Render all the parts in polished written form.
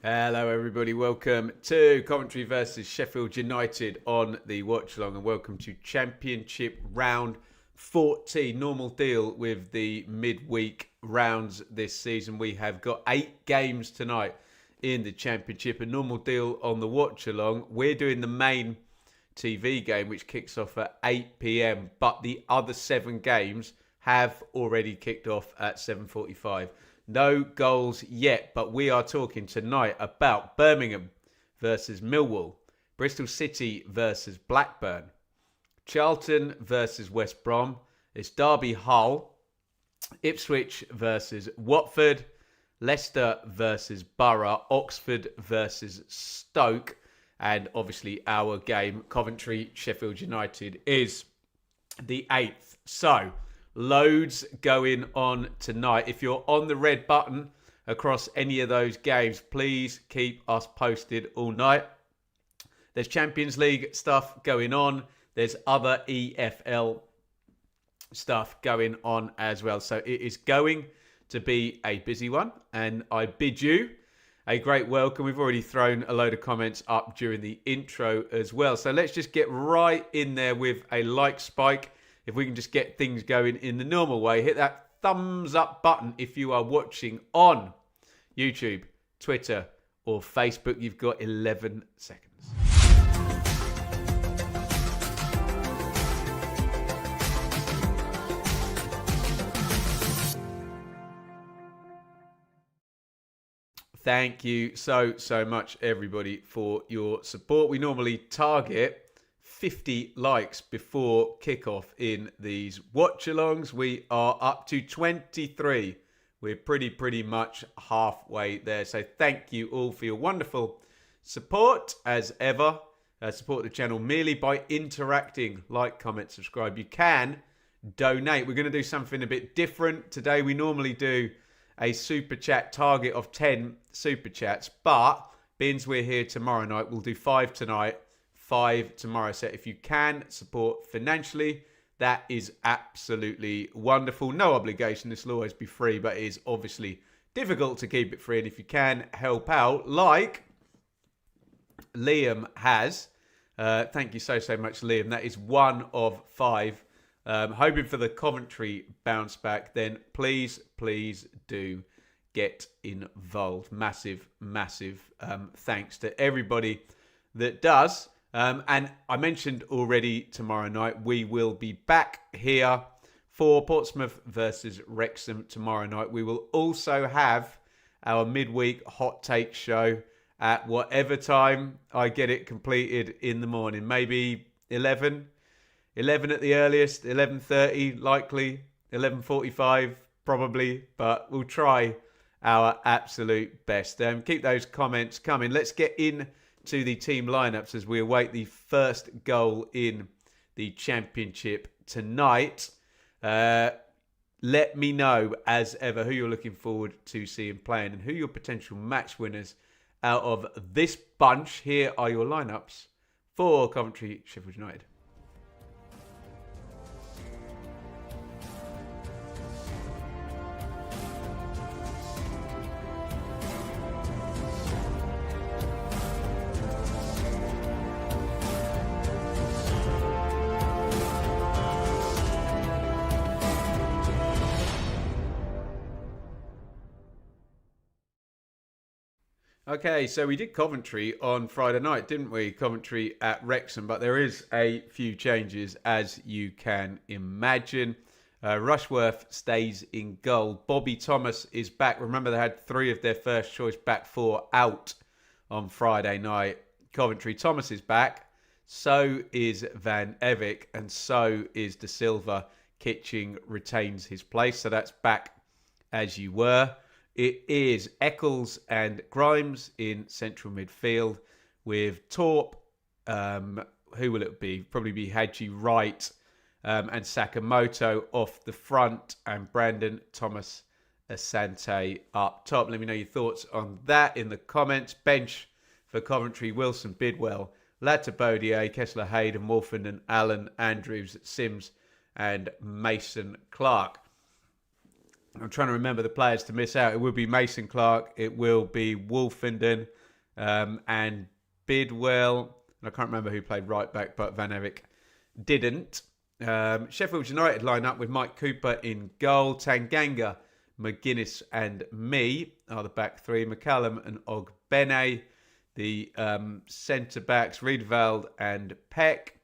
Hello everybody, welcome to Coventry versus Sheffield United on the watch along, and welcome to Championship round 14. Normal deal with the midweek rounds this season. We have got 8 games tonight in the Championship. A normal deal on the watch along. We're doing the main TV game which kicks off at 8 p.m, but the other 7 games have already kicked off at 7:45. No goals yet, but we are talking tonight about Birmingham versus Millwall, Bristol City versus Blackburn, Charlton versus West Brom, it's Derby Hull, Ipswich versus Watford, Leicester versus Borough, Oxford versus Stoke, and obviously our game, Coventry Sheffield United, is the 8th. So, loads going on tonight. If you're on the red button across any of those games, please keep us posted all night. There's Champions League stuff going on. There's other EFL stuff going on as well. So it is going to be a busy one. And I bid you a great welcome. We've already thrown a load of comments up during the intro as well. So let's just get right in there with a like spike. If we can just get things going in the normal way, hit that thumbs up button if you are watching on YouTube, Twitter, or Facebook. You've got 11 seconds. Thank you so much, everybody, for your support. We normally target 50 likes before kickoff in these watch-alongs. We are up to 23. We're pretty much halfway there. So thank you all for your wonderful support as ever. Support the channel merely by interacting. Like, comment, subscribe. You can donate. We're going to do something a bit different today. We normally do a super chat target of 10 super chats, but being we're here tomorrow night, we'll do 5 tonight, 5 tomorrow. So if you can support financially, that is absolutely wonderful. No obligation. This will always be free, but it is obviously difficult to keep it free. And if you can help out, like Liam has, thank you so much, Liam. That is 1 of 5. Hoping for the Coventry bounce back, then please do get involved. Massive thanks to everybody that does. And I mentioned already, tomorrow night we will be back here for Portsmouth versus Wrexham tomorrow night. We will also have our midweek hot take show at whatever time I get it completed in the morning. Maybe 11 at the earliest, 11:30 likely, 11:45 probably, but we'll try our absolute best. Keep those comments coming. Let's get in to the team lineups as we await the first goal in the Championship tonight. Let me know, as ever, who you're looking forward to seeing playing and who your potential match winners out of this bunch. Here are your lineups for Coventry Sheffield United. Okay, so we did Coventry on Friday night, didn't we? Coventry at Wrexham, but there is a few changes, as you can imagine. Rushworth stays in goal. Bobby Thomas is back. Remember, they had 3 of their first choice back 4 out on Friday night. Coventry, Thomas is back. So is Van Evik, and so is De Silva. Kitching retains his place, so that's back as you were. It is Eccles and Grimes in central midfield with Torp. Who will it be? Probably be Hadji Wright and Sakamoto off the front, and Brandon Thomas Asante up top. Let me know your thoughts on that in the comments. Bench for Coventry: Wilson, Bidwell, Latabodier, Kessler, Hayden, Wolfen and Allen, Andrews, Sims and Mason Clark. I'm trying to remember the players to miss out. It will be Mason Clark. It will be Wolfenden and Bidwell. And I can't remember who played right back, but Van Eyck didn't. Sheffield United line up with Mike Cooper in goal. Tanganga, McGuinness and me are the back three. McCallum and Ogbene. The centre-backs, Riedveld and Peck.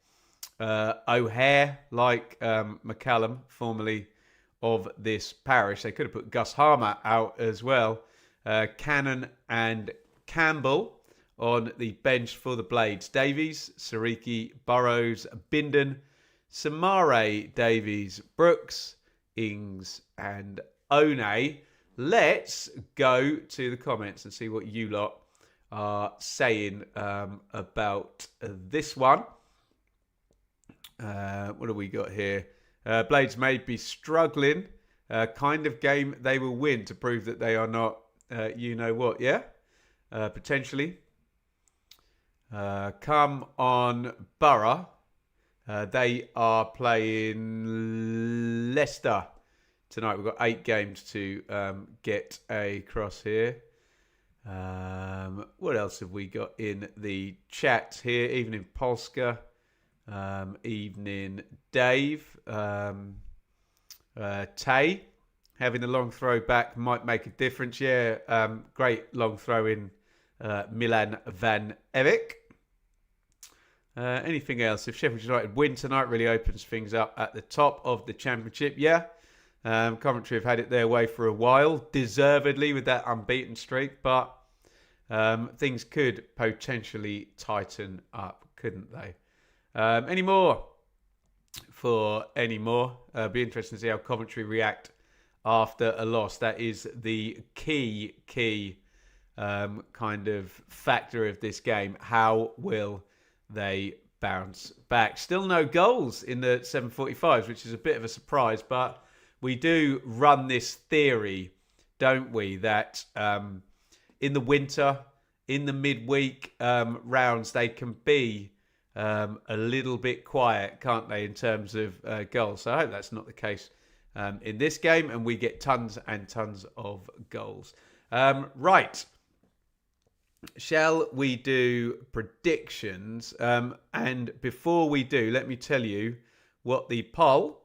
O'Hare, like McCallum, formerly of this parish. They could have put Gus Harmer out as well. Cannon and Campbell on the bench for the Blades. Davies, Sariki, Burrows, Binden, Samare, Davies, Brooks, Ings and One. Let's go to the comments and see what you lot are saying about this one. What have we got here? Blades may be struggling. Kind of game they will win to prove that they are not you know what, yeah? Potentially. Come on, Borough. They are playing Leicester tonight. We've got 8 games to get across here. What else have we got in the chat here? Evening Polska. Evening Dave. Tay. Having a long throw back might make a difference. Yeah, great long throw in Milan Van Eyck. Anything else? If Sheffield United win tonight, really opens things up at the top of the Championship. Yeah, Coventry have had it their way for a while, deservedly with that unbeaten streak, but things could potentially tighten up, couldn't they? Any more? Be interesting to see how Coventry react after a loss. That is the key kind of factor of this game. How will they bounce back? Still no goals in the 7:45s, which is a bit of a surprise, but we do run this theory, don't we, that in the winter, in the midweek rounds, they can be a little bit quiet, can't they, in terms of goals? So I hope that's not the case in this game, and we get tons and tons of goals. Right. Shall we do predictions? And before we do, let me tell you what the poll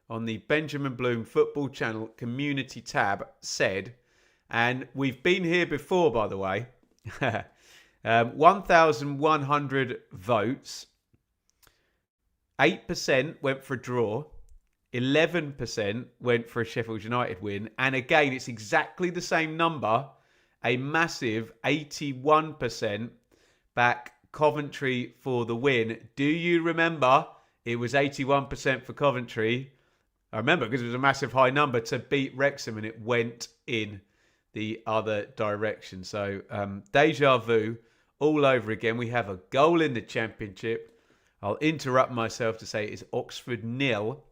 on the Benjamin Bloom Football Channel community tab said. And we've been here before, by the way. 1,100 votes. 8% went for a draw. 11% went for a Sheffield United win. And again, it's exactly the same number. A massive 81% back Coventry for the win. Do you remember? It was 81% for Coventry. I remember because it was a massive high number to beat Wrexham, and it went in the other direction. So deja vu all over again. We have a goal in the Championship. I'll interrupt myself to say it's Oxford 0,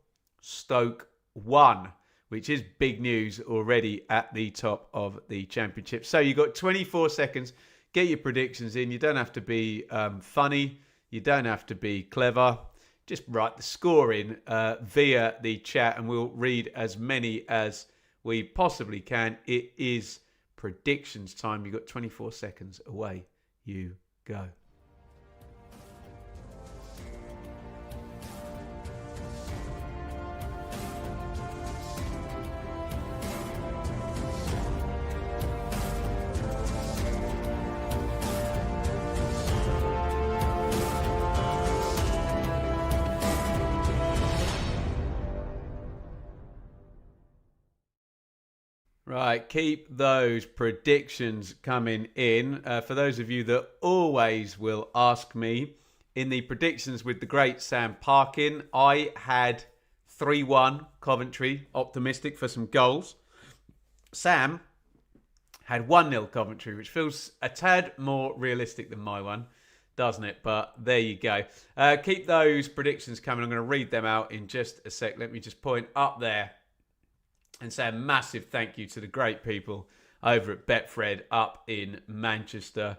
Stoke 1, which is big news already at the top of the Championship. So you've got 24 seconds. Get your predictions in. You don't have to be funny. You don't have to be clever. Just write the score in via the chat, and we'll read as many as we possibly can. It is predictions time. You've got 24 seconds. Away you go. Right, keep those predictions coming in. For those of you that always will ask me, in the predictions with the great Sam Parkin, I had 3-1 Coventry, optimistic for some goals. Sam had 1-0 Coventry, which feels a tad more realistic than my one, doesn't it? But there you go. Keep those predictions coming. I'm going to read them out in just a sec. Let me just point up there and say a massive thank you to the great people over at Betfred up in Manchester.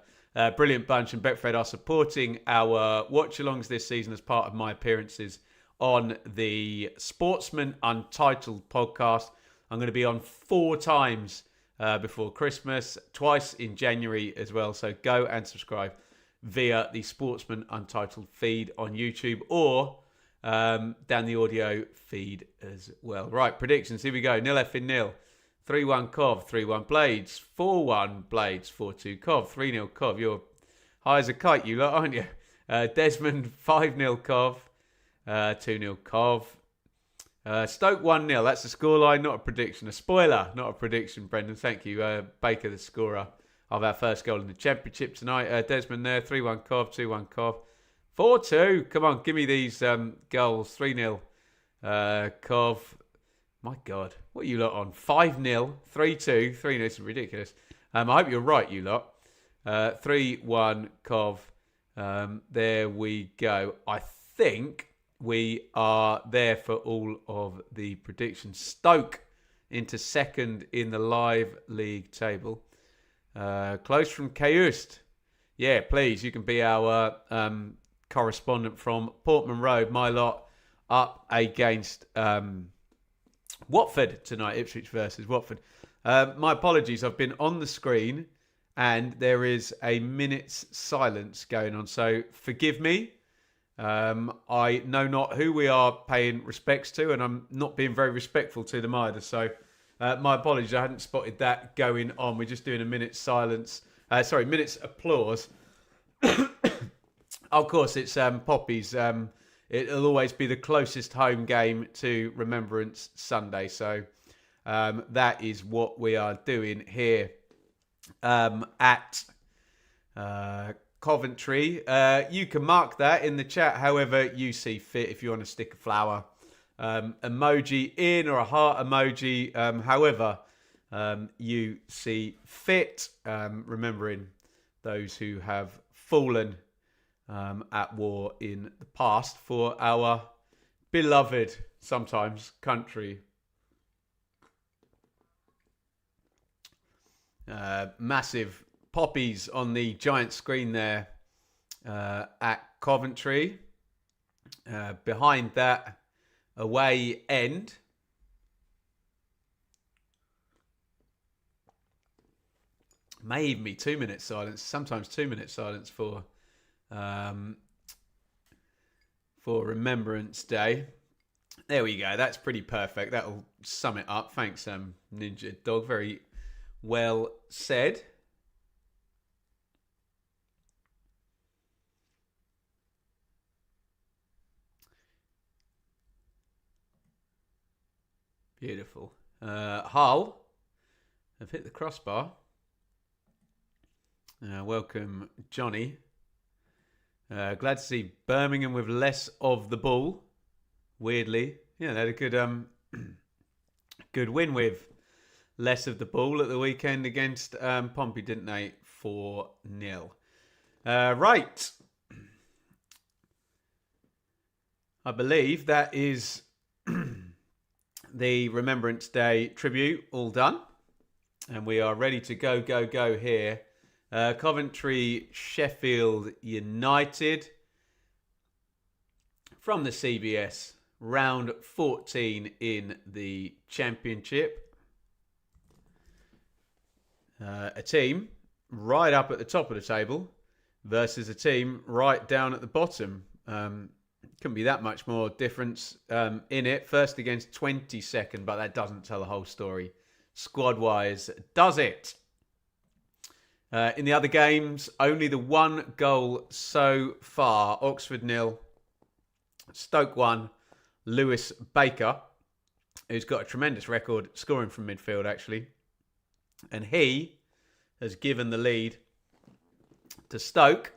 Brilliant bunch, and Betfred are supporting our watch-alongs this season as part of my appearances on the Sportsman Untitled podcast. I'm going to be on 4 times before Christmas, twice in January as well. So go and subscribe via the Sportsman Untitled feed on YouTube or down the audio feed as well. Right, predictions. Here we go. Nil F in nil. 3-1 Cov, 3-1 Blades, 4-1 Blades, 4-2 Cov, 3-0 Cov. You're high as a kite, you lot, aren't you? Desmond, 5-0 Cov, 2-0 Cov. Stoke 1-0. That's the scoreline, not a prediction. A spoiler, not a prediction, Brendan. Thank you. Baker, the scorer of our first goal in the Championship tonight. Desmond there, 3-1 Cov, 2-1 Cov. 4-2. Come on, give me these goals. 3-0 Cov. My God, what are you lot on? 5-0, 3-2, 3-0. This is ridiculous. I hope you're right, you lot. 3-1 Cov. There we go. I think we are there for all of the predictions. Stoke into second in the live league table. Close from Caust. Yeah, please, you can be our correspondent from Portman Road. My lot up against Watford tonight, Ipswich versus Watford. My apologies, I've been on the screen and there is a minute's silence going on, so forgive me. I know not who we are paying respects to, and I'm not being very respectful to them either, so my apologies, I hadn't spotted that going on. We're just doing a minute's silence, minute's applause. Of course, it's Poppy's. It'll always be the closest home game to Remembrance Sunday. So that is what we are doing here at Coventry. You can mark that in the chat however you see fit. If you want to stick a flower emoji in or a heart emoji, however you see fit. Remembering those who have fallen at war in the past for our beloved, sometimes, country. Massive poppies on the giant screen there at Coventry. Behind that, away end. May even be 2 minutes silence, sometimes 2 minutes silence for Remembrance Day. There we go. That's pretty perfect. That'll sum it up. Thanks, Ninja Dog. Very well said. Beautiful. Hull have hit the crossbar. Welcome, Johnny. Glad to see Birmingham with less of the ball. Weirdly, yeah, they had a good good win with less of the ball at the weekend against Pompey, didn't they? 4-0. Right. I believe that is the Remembrance Day tribute all done. And we are ready to go here. Coventry, Sheffield United from the CBS, round 14 in the Championship. A team right up at the top of the table versus a team right down at the bottom. Couldn't be that much more difference in it. First against 22nd, but that doesn't tell the whole story. Squad-wise, does it? In the other games, only the one goal so far. Oxford 0, Stoke 1, Lewis Baker, who's got a tremendous record scoring from midfield, actually. And he has given the lead to Stoke,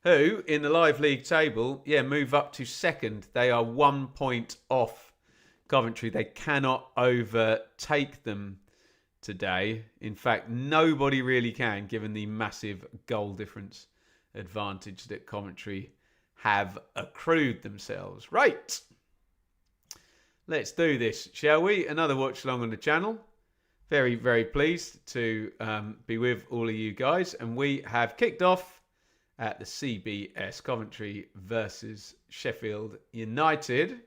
who, in the live league table, move up to second. They are 1 point off Coventry. They cannot overtake them today. In fact, nobody really can, given the massive goal difference advantage that Coventry have accrued themselves. Right. Let's do this, shall we? Another watch along on the channel. Very, very pleased to be with all of you guys. And we have kicked off at the CBS, Coventry versus Sheffield United.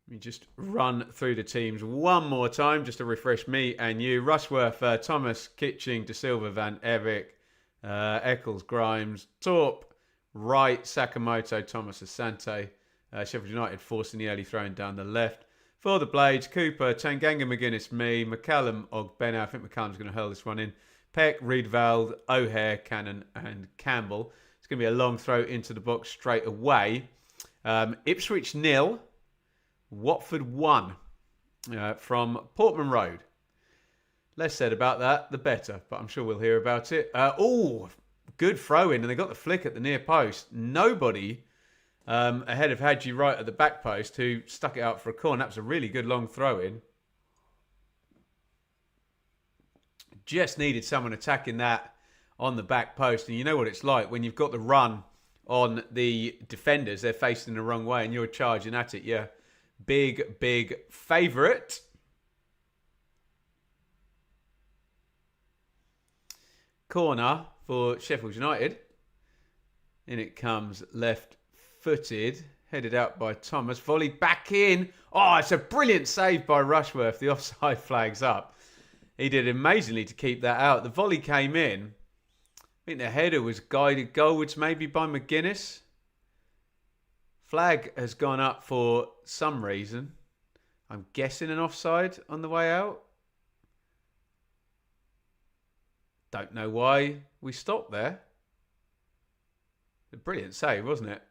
Let me just run through the teams one more time just to refresh me and you. Rushworth, Thomas, Kitching, De Silva, Van Erik, Eccles, Grimes, Torp, Wright, Sakamoto, Thomas, Asante. Sheffield United forcing the early throwing down the left. For the Blades, Cooper, Tanganga, McGuinness, me, McCallum, Ogbena. I think McCallum's going to hurl this one in. Peck, Riedveld, O'Hare, Cannon and Campbell. It's going to be a long throw into the box straight away. Ipswich 0. Watford 1 from Portman Road. Less said about that, the better, but I'm sure we'll hear about it. Good throw in, and they got the flick at the near post. Nobody ahead of Hadji Wright at the back post, who stuck it out for a corner. That was a really good long throw in. Just needed someone attacking that on the back post, and you know what it's like when you've got the run on the defenders. They're facing the wrong way, and you're charging at it. Yeah. Big favourite. Corner for Sheffield United. In it comes left-footed. Headed out by Thomas. Volley back in. Oh, it's a brilliant save by Rushworth. The offside flag's up. He did amazingly to keep that out. The volley came in. I think the header was guided goalwards maybe by McGuinness. Flag has gone up for some reason. I'm guessing an offside on the way out. Don't know why we stopped there. A brilliant save, wasn't it?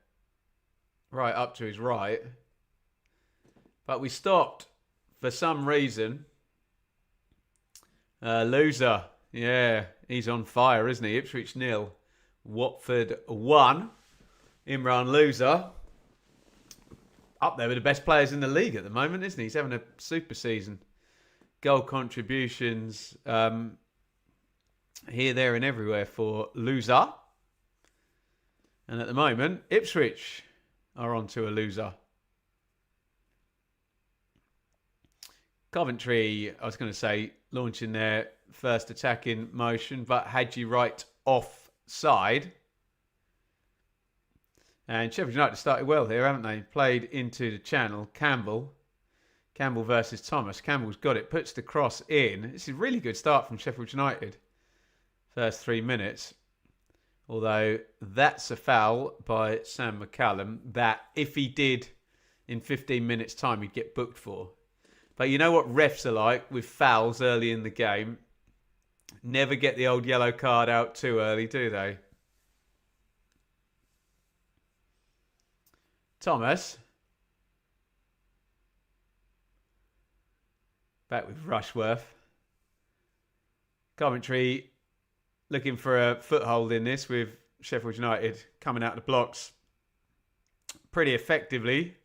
Right up to his right. But we stopped for some reason. Loser. Yeah, he's on fire, isn't he? Ipswich 0. Watford 1. Imran Loser. Up there with the best players in the league at the moment, isn't he? He's having a super season. Goal contributions here, there and everywhere for Loser. And at the moment, Ipswich are onto a loser. Coventry, I was going to say, launching their first attack in motion, but Hadji Wright offside. And Sheffield United started well here, haven't they? Played into the channel. Campbell versus Thomas. Campbell's got it. Puts the cross in. It's a really good start from Sheffield United. First 3 minutes. Although that's a foul by Sam McCallum that if he did in 15 minutes' time, he'd get booked for. But you know what refs are like with fouls early in the game? Never get the old yellow card out too early, do they? Thomas. Back with Rushworth. Coventry looking for a foothold in this with Sheffield United coming out of the blocks pretty effectively.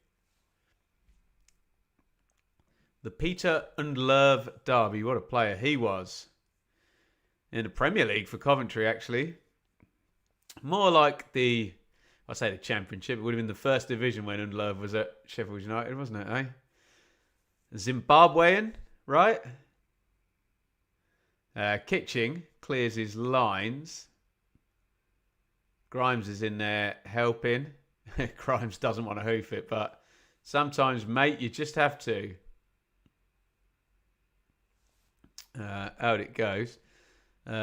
The Peter and Lerv derby. What a player he was. In the Premier League for Coventry, actually. More like the Championship. It would have been the first division when Undlerv was at Sheffield United, wasn't it, eh? Zimbabwean, right? Kitching clears his lines. Grimes is in there helping. Grimes doesn't want to hoof it, but sometimes, mate, you just have to. Out it goes.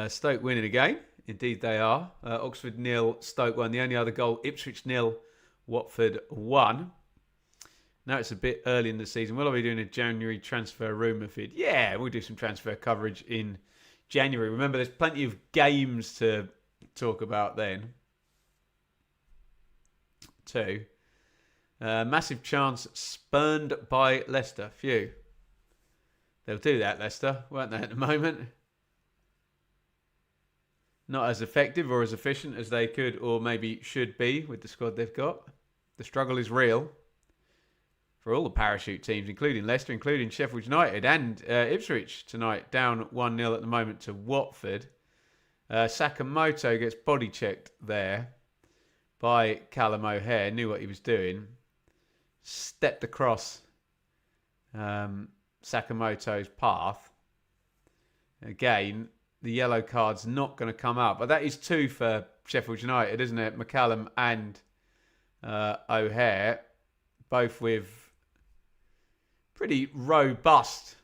Stoke winning again. Indeed they are. Oxford 0, Stoke 1. The only other goal, Ipswich 0, Watford 1. Now it's a bit early in the season. Will I be doing a January transfer rumour feed? Yeah, we'll do some transfer coverage in January. Remember, there's plenty of games to talk about then. Too. Massive chance spurned by Leicester. Phew. They'll do that, Leicester, won't they, at the moment? Not as effective or as efficient as they could or maybe should be with the squad they've got. The struggle is real for all the parachute teams, including Leicester, including Sheffield United and Ipswich tonight, down 1-0 at the moment to Watford. Sakamoto gets body checked there by Callum O'Hare, knew what he was doing. Stepped across Sakamoto's path. Again, the yellow card's not going to come out. But that is 2 for Sheffield United, isn't it? McCallum and O'Hare, both with pretty robust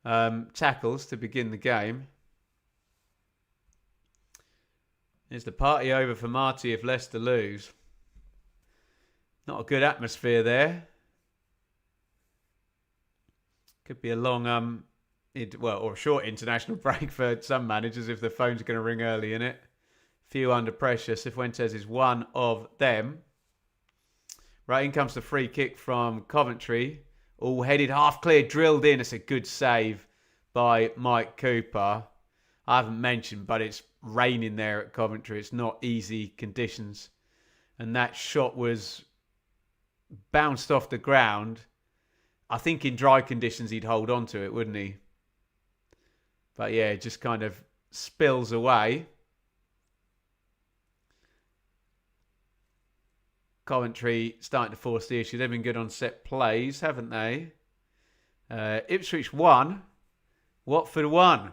tackles to begin the game. Is the party over for Marty if Leicester lose? Not a good atmosphere there. Could be a long, or a short international break for some managers if the phone's going to ring early in it. Few under pressure. Cifuentes is one of them. Right, in comes the free kick from Coventry. All headed half clear, drilled in. It's a good save by Mike Cooper. I haven't mentioned, but it's raining there at Coventry. It's not easy conditions. And that shot was bounced off the ground. I think in dry conditions he'd hold on to it, wouldn't he? But yeah, it just kind of spills away. Coventry starting to force the issue. They've been good on set plays, haven't they? Ipswich 1. Watford 1.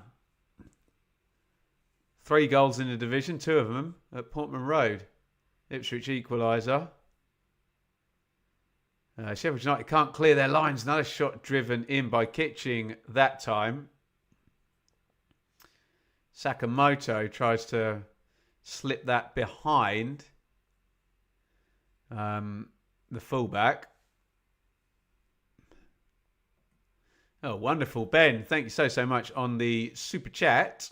3 goals in the division, 2 of them at Portman Road. Ipswich equaliser. Sheffield United can't clear their lines. Another shot driven in by Kitching that time. Sakamoto tries to slip that behind the fullback. Oh, wonderful, Ben. Thank you so much on the super chat.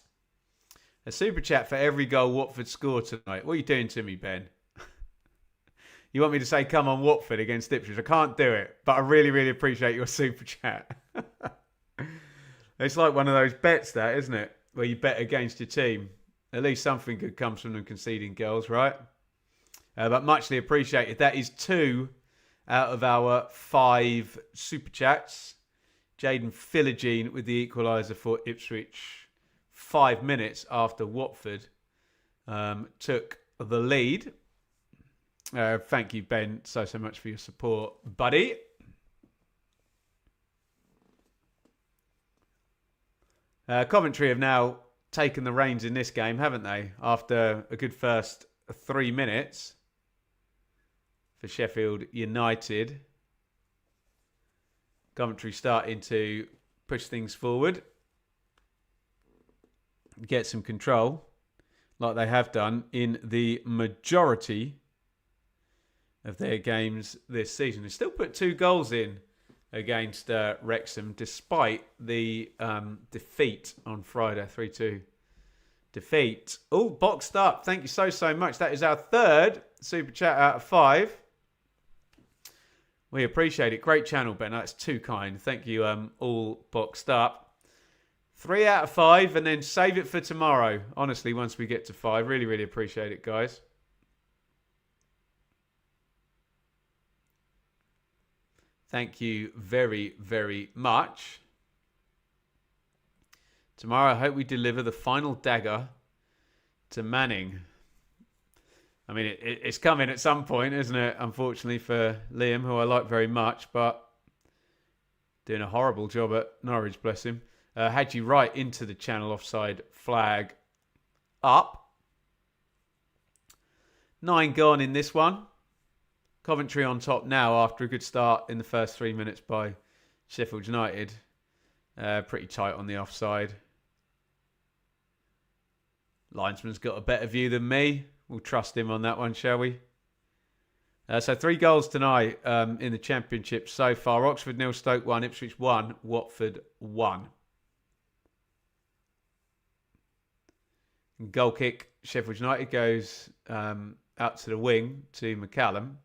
A super chat for every goal Watford score tonight. What are you doing to me, Ben? You want me to say, come on, Watford against Ipswich? I can't do it, but I really, really appreciate your super chat. It's like one of those bets, that, isn't it? Where you bet against your team. At least something good comes from them conceding goals, right? But muchly appreciated. That is 2 out of our 5 super chats. Jaden Philogene with the equaliser for Ipswich 5 minutes after Watford took the lead. Thank you, Ben, so much for your support, buddy. Coventry have now taken the reins in this game, haven't they? After a good first 3 minutes for Sheffield United. Coventry starting to push things forward. Get some control, like they have done in the majority of their games this season. They still put 2 goals in against Wrexham, despite the defeat on Friday, 3-2 defeat. All boxed up. Thank you so much. That is our 3rd super chat out of 5. We appreciate it. Great channel, Ben. That's too kind. Thank you. All boxed up. 3 out of 5, and then save it for tomorrow. Honestly, once we get to 5, really, really appreciate it, guys. Thank you very, very much. Tomorrow, I hope we deliver the final dagger to Manning. I mean, it's coming at some point, isn't it? Unfortunately for Liam, who I like very much, but doing a horrible job at Norwich, bless him. Had you right into the channel offside flag up. 9 gone in this one. Coventry on top now after a good start in the first 3 minutes by Sheffield United. Pretty tight on the offside. Linesman's got a better view than me. We'll trust him on that one, shall we? So 3 goals tonight in the Championship so far. Oxford 0, Stoke 1, Ipswich 1, Watford 1. Goal kick, Sheffield United goes out to the wing to McCallum.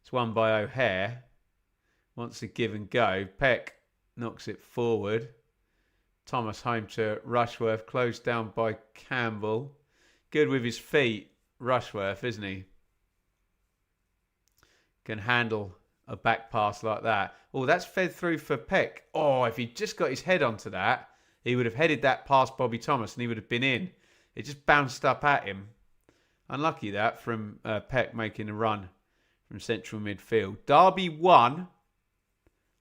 It's won by O'Hare. Wants to give and go. Peck knocks it forward. Thomas home to Rushworth. Closed down by Campbell. Good with his feet, Rushworth, isn't he? Can handle a back pass like that. Oh, that's fed through for Peck. Oh, if he just got his head onto that, he would have headed that past Bobby Thomas and he would have been in. It just bounced up at him. Unlucky that from Peck making a run from central midfield. Derby 1,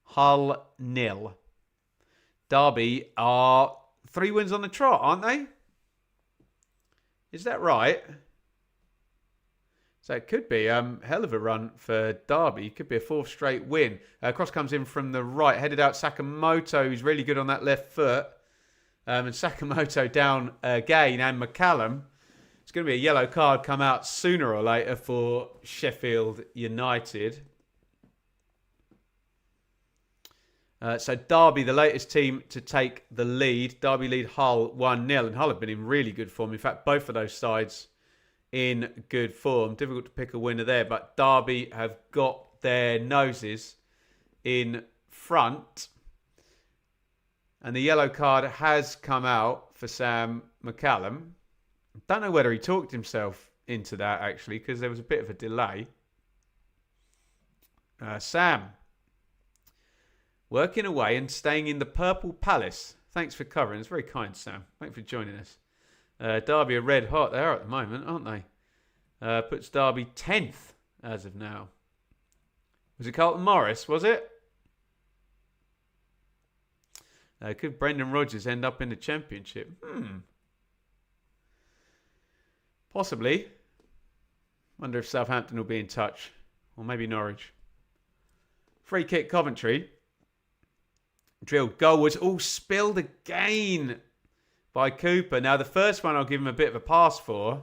Hull 0. Derby are 3 wins on the trot, aren't they? Is that right? So it could be hell of a run for Derby. It could be a fourth straight win. Cross comes in from the right, headed out Sakamoto, who's really good on that left foot. And Sakamoto down again, and McCallum. It's going to be a yellow card come out sooner or later for Sheffield United. So Derby, the latest team to take the lead. Derby lead Hull 1-0. And Hull have been in really good form. In fact, both of those sides in good form. Difficult to pick a winner there. But Derby have got their noses in front. And the yellow card has come out for Sam McCallum. Don't know whether he talked himself into that, actually, because there was a bit of a delay. Sam, working away and staying in the Purple Palace. Thanks for covering. It's very kind, Sam. Thanks for joining us. Derby are red hot. They are at the moment, aren't they? Puts Derby 10th as of now. Was it Carlton Morris, was it? Could Brendan Rodgers end up in the Championship? Possibly. Wonder if Southampton will be in touch. Or maybe Norwich. Free kick Coventry. Drilled goal was all spilled again by Cooper. Now the first one I'll give him a bit of a pass for.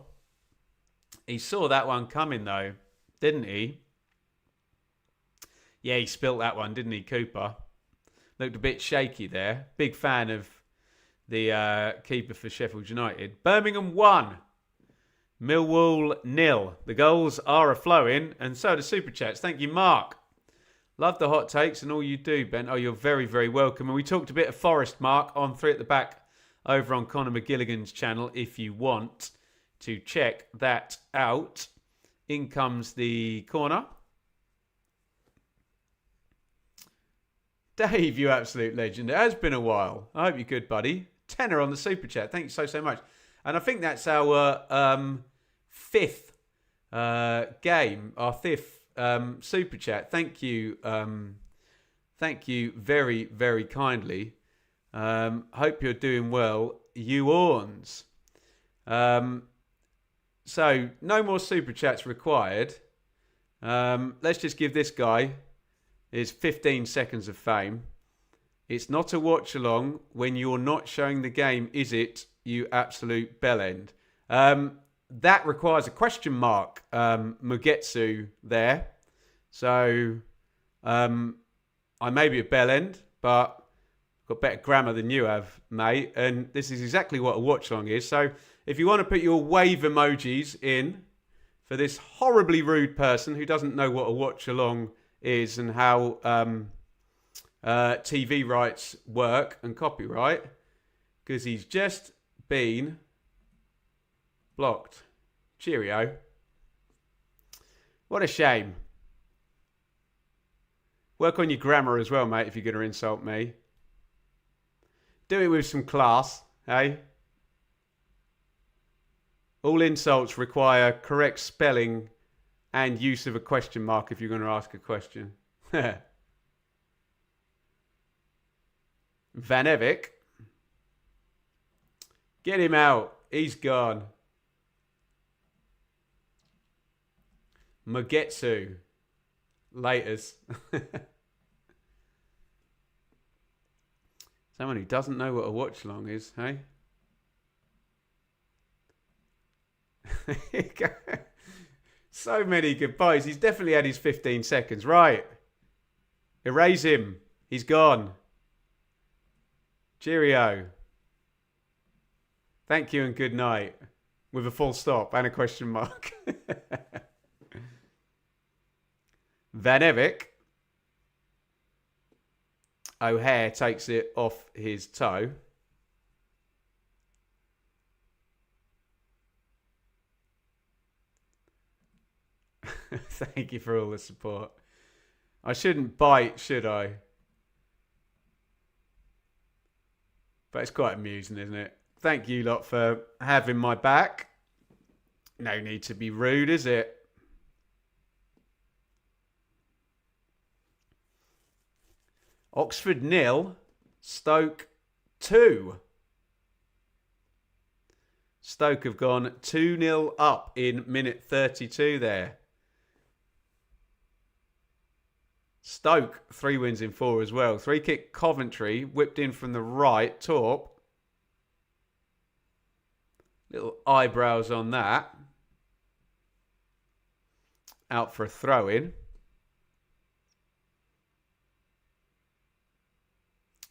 He saw that one coming though, didn't he? Yeah, he spilt that one, didn't he, Cooper? Looked a bit shaky there. Big fan of the keeper for Sheffield United. Birmingham 1. Millwall 0. The goals are a-flowing, and so do Super Chats. Thank you, Mark. Love the hot takes and all you do, Ben. Oh, you're very, very welcome. And we talked a bit of Forest, Mark, on 3 at the Back over on Conor McGilligan's channel if you want to check that out. In comes the corner. Dave, you absolute legend. It has been a while. I hope you're good, buddy. Tenner on the Super Chat. Thank you so much. And I think that's our fifth game, our fifth Super Chat. Thank you. Thank you very, very kindly. Hope you're doing well. You Orns. So, no more Super Chats required. Let's just give this guy his 15 seconds of fame. It's not a watch along when you're not showing the game, is it, you absolute bellend? That requires a question mark, Mugetsu there. So, I may be a bellend, but I've got better grammar than you have, mate. And this is exactly what a watch along is. So, if you want to put your wave emojis in for this horribly rude person who doesn't know what a watch along is and how TV rights work and copyright, because he's just been blocked. Cheerio. What a shame. Work on your grammar as well, mate, if you're going to insult me. Do it with some class, eh? All insults require correct spelling and use of a question mark if you're going to ask a question. Van Evik. Get him out. He's gone. Mugetsu. Laters. Someone who doesn't know what a watch along is, hey? So many goodbyes. He's definitely had his 15 seconds. Right. Erase him. He's gone. Cheerio. Thank you and good night. With a full stop and a question mark. Van Evik. O'Hare takes it off his toe. Thank you for all the support. I shouldn't bite, should I? But it's quite amusing, isn't it? Thank you lot for having my back. No need to be rude, is it? Oxford 0, Stoke 2. Stoke have gone 2-0 up in minute 32 there. Stoke, 3 wins in 4 as well. 3 kick Coventry, whipped in from the right. Torp. Little eyebrows on that. Out for a throw-in.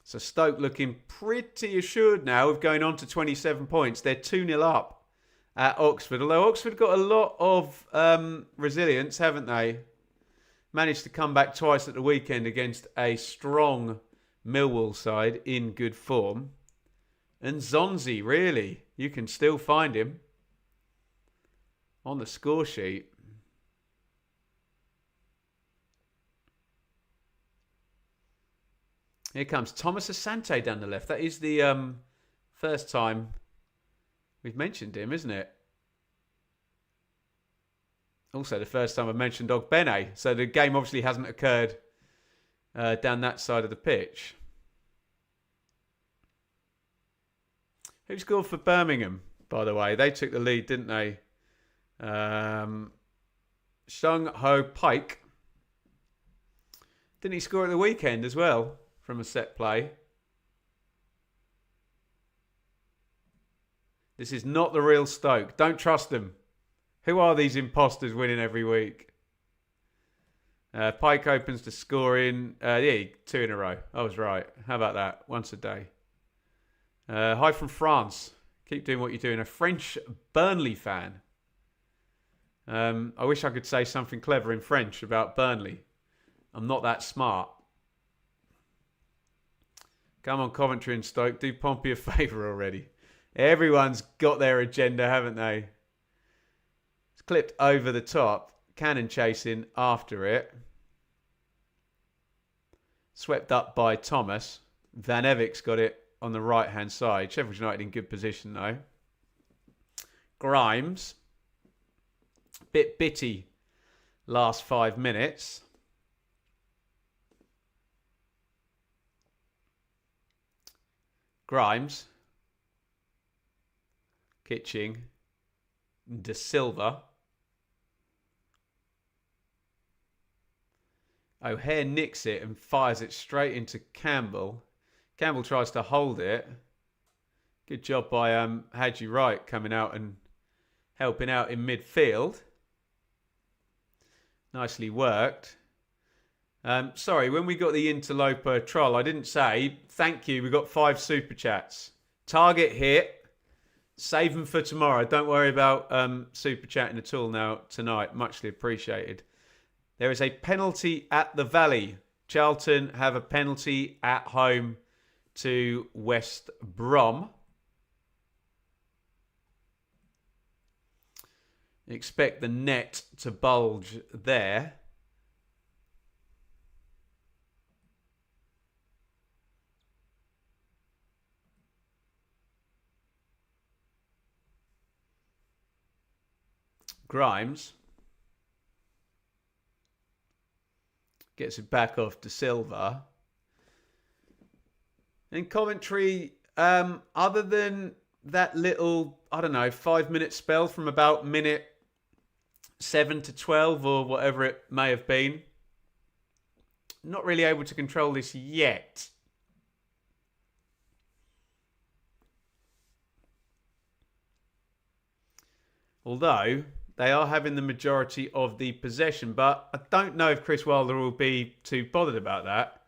So Stoke looking pretty assured now of going on to 27 points. They're 2-0 up at Oxford. Although Oxford got a lot of resilience, haven't they? Managed to come back twice at the weekend against a strong Millwall side in good form. And Zonzi, really, you can still find him on the score sheet. Here comes Thomas Asante down the left. That is the first time we've mentioned him, isn't it? Also the first time I've mentioned Ogbene. So the game obviously hasn't occurred down that side of the pitch. Who scored for Birmingham, by the way? They took the lead, didn't they? Sung Ho Pike. Didn't he score at the weekend as well from a set play? This is not the real Stoke. Don't trust them. Who are these imposters winning every week? Pike opens to scoring. 2 in a row. I was right. How about that? Once a day. Hi from France. Keep doing what you're doing. A French Burnley fan. I wish I could say something clever in French about Burnley. I'm not that smart. Come on, Coventry and Stoke. Do Pompey a favour already. Everyone's got their agenda, haven't they? It's clipped over the top. Cannon chasing after it. Swept up by Thomas. Van Evik's got it on the right-hand side. Sheffield United in good position, though. Grimes. Bit bitty last 5 minutes. Grimes. Kitching. De Silva. O'Hare nicks it and fires it straight into Campbell. Campbell tries to hold it. Good job by Hadji Wright coming out and helping out in midfield. Nicely worked. Sorry, when we got the interloper troll, I didn't say thank you. We got 5 super chats. Target hit. Save them for tomorrow. Don't worry about super chatting at all now tonight. Muchly appreciated. There is a penalty at the Valley. Charlton have a penalty at home to West Brom. Expect the net to bulge there. Grimes gets it back off De Silva. And Coventry, other than that little, 5-minute spell from about minute 7 to 12 or whatever it may have been, not really able to control this yet. Although they are having the majority of the possession, but I don't know if Chris Wilder will be too bothered about that.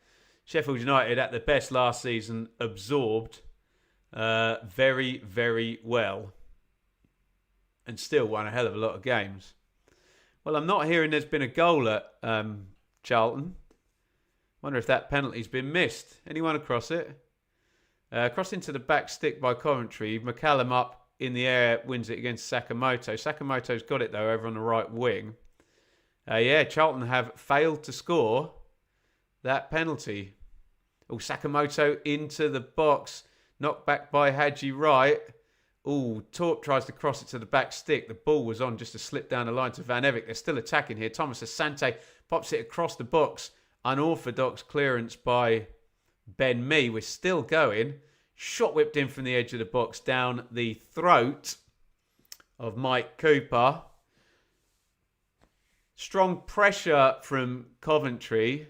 Sheffield United, at the best last season, absorbed very, very well and still won a hell of a lot of games. Well, I'm not hearing there's been a goal at Charlton. Wonder if that penalty's been missed. Anyone across it? Cross into the back stick by Coventry. McCallum up in the air, wins it against Sakamoto. Sakamoto's got it, though, over on the right wing. Charlton have failed to score that penalty. Oh, Sakamoto into the box. Knocked back by Hadji Wright. Oh, Torp tries to cross it to the back stick. The ball was on just to slip down the line to Van Evik. They're still attacking here. Thomas Asante pops it across the box. Unorthodox clearance by Ben Mee. We're still going. Shot whipped in from the edge of the box down the throat of Mike Cooper. Strong pressure from Coventry.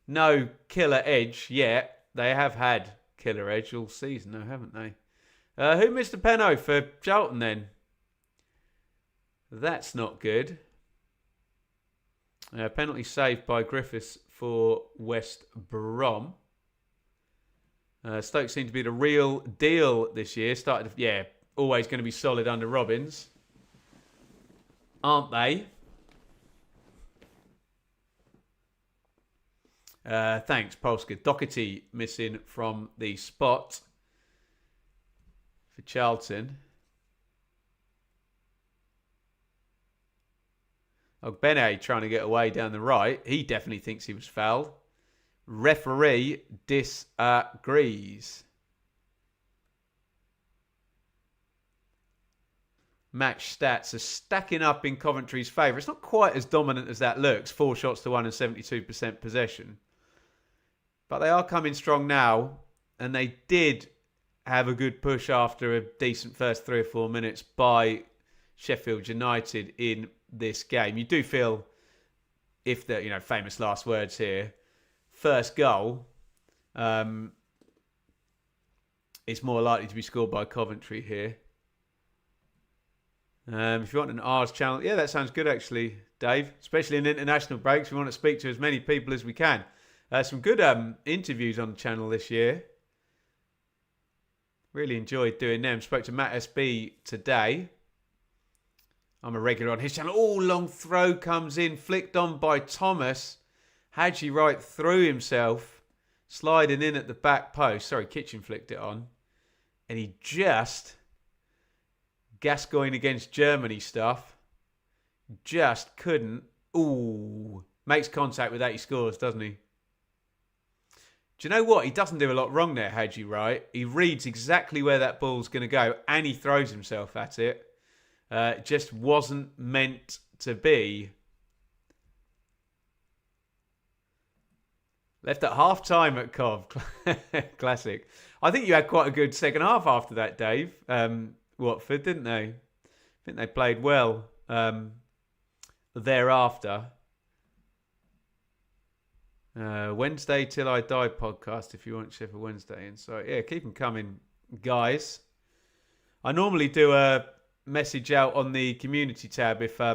No killer edge yet. They have had killer edge all season, though, haven't they? Who missed a penalty for Charlton then? That's not good. Penalty saved by Griffiths for West Brom. Stoke seem to be the real deal this year. Always going to be solid under Robbins. Aren't they? Thanks, Polska. Doherty missing from the spot for Charlton. Ogbene trying to get away down the right. He definitely thinks he was fouled. Referee disagrees. Match stats are stacking up in Coventry's favour. It's not quite as dominant as that looks. 4 shots to 1 and 72% possession. But they are coming strong now. And they did have a good push after a decent first 3 or 4 minutes by Sheffield United in this game. You do feel, if the famous last words here, first goal is more likely to be scored by Coventry here. If you want an R's channel, yeah, that sounds good actually, Dave. Especially in international breaks, we want to speak to as many people as we can. Some good interviews on the channel this year. Really enjoyed doing them. Spoke to Matt SB today. I'm a regular on his channel. Oh, long throw comes in, flicked on by Thomas. Hadji right through himself, sliding in at the back post. Sorry, Kitchen flicked it on. And he just, Gascoigne against Germany stuff, just couldn't. Ooh, makes contact with that, he scores, doesn't he? Do you know what? He doesn't do a lot wrong there, Hadji, right? He reads exactly where that ball's going to go and he throws himself at it. Just wasn't meant to be. Left at half-time at Cov. Classic. I think you had quite a good second half after that, Dave. Watford, didn't they? I think they played well thereafter. Wednesday Till I Die podcast if you want Sheffield Wednesday. And so, yeah, keep them coming, guys. I normally do a message out on the community tab if I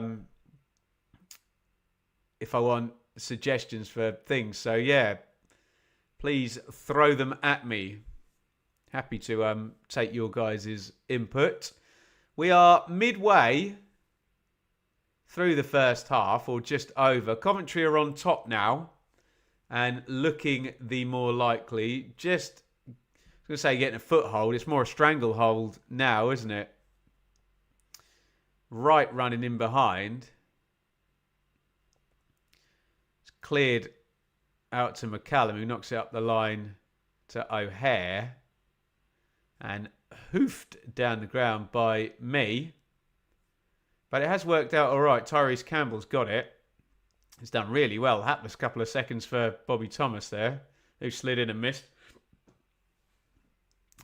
want suggestions for things. So, yeah, please throw them at me. Happy to take your guys' input. We are midway through the first half, or just over. Coventry are on top now and looking the more likely. Just, I was going to say getting a foothold. It's more a stranglehold now, isn't it? Right running in behind. It's cleared out to McCallum, who knocks it up the line to O'Hare. And hoofed down the ground by me. But it has worked out all right. Tyrese Campbell's got it. He's done really well. Hapless couple of seconds for Bobby Thomas there, who slid in and missed.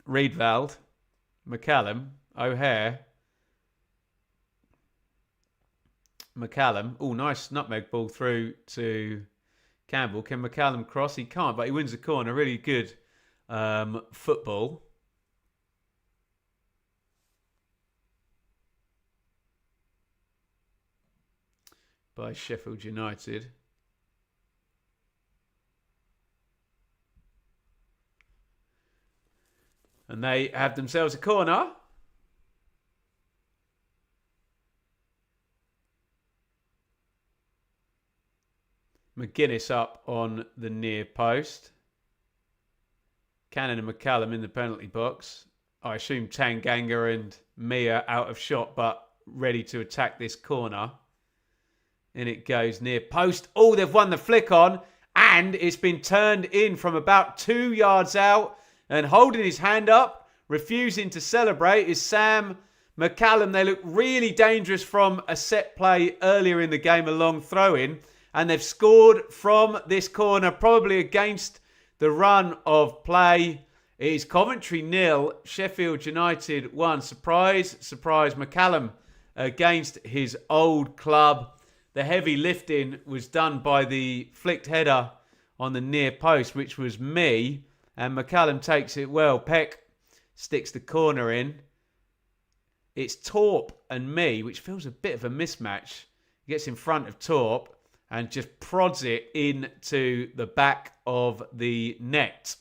Riedwald, McCallum, O'Hare. McCallum. Oh, nice nutmeg ball through to Campbell. Can McCallum cross? He can't, but he wins the corner. Really good football. By Sheffield United. And they have themselves a corner. McGuinness up on the near post. Cannon and McCallum in the penalty box. I assume Tanganga and Mia out of shot, but ready to attack this corner. In it goes near post. Oh, they've won the flick on. And it's been turned in from about 2 yards out. And holding his hand up, refusing to celebrate, is Sam McCallum. They look really dangerous from a set play earlier in the game, a long throw-in. And they've scored from this corner, probably against the run of play. It is Coventry 0, Sheffield United 1. Surprise, surprise, McCallum against his old club. The heavy lifting was done by the flicked header on the near post, which was me. And McCallum takes it well. Peck sticks the corner in. It's Torp and me, which feels a bit of a mismatch. He gets in front of Torp and just prods it into the back of the net.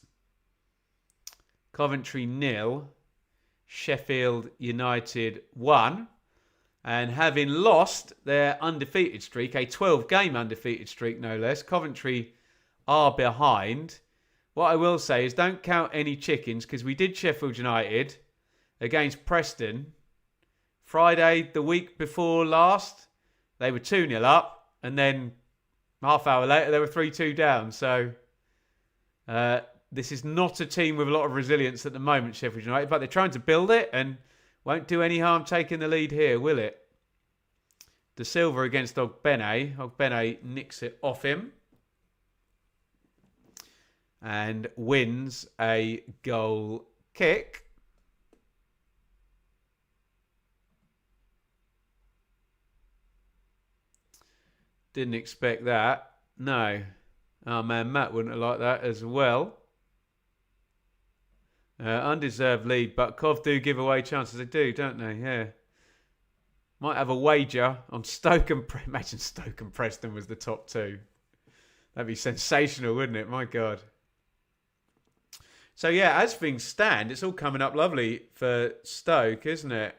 Coventry 0, Sheffield United 1. And having lost their undefeated streak, a 12-game undefeated streak no less, Coventry are behind. What I will say is don't count any chickens, because we did Sheffield United against Preston Friday the week before last. They were 2-0 up, and then half hour later they were 3-2 down. So this is not a team with a lot of resilience at the moment, Sheffield United, but they're trying to build it and won't do any harm taking the lead here, will it? De Silva against Ogbene. Ogbene nicks it off him and wins a goal kick. Didn't expect that. No. Our man Matt wouldn't have liked that as well. Undeserved lead, but Cov do give away chances. They do, don't they? Yeah. Might have a wager on Stoke and... Imagine Stoke and Preston was the top two. That'd be sensational, wouldn't it? My God. So, yeah, as things stand, it's all coming up lovely for Stoke, isn't it?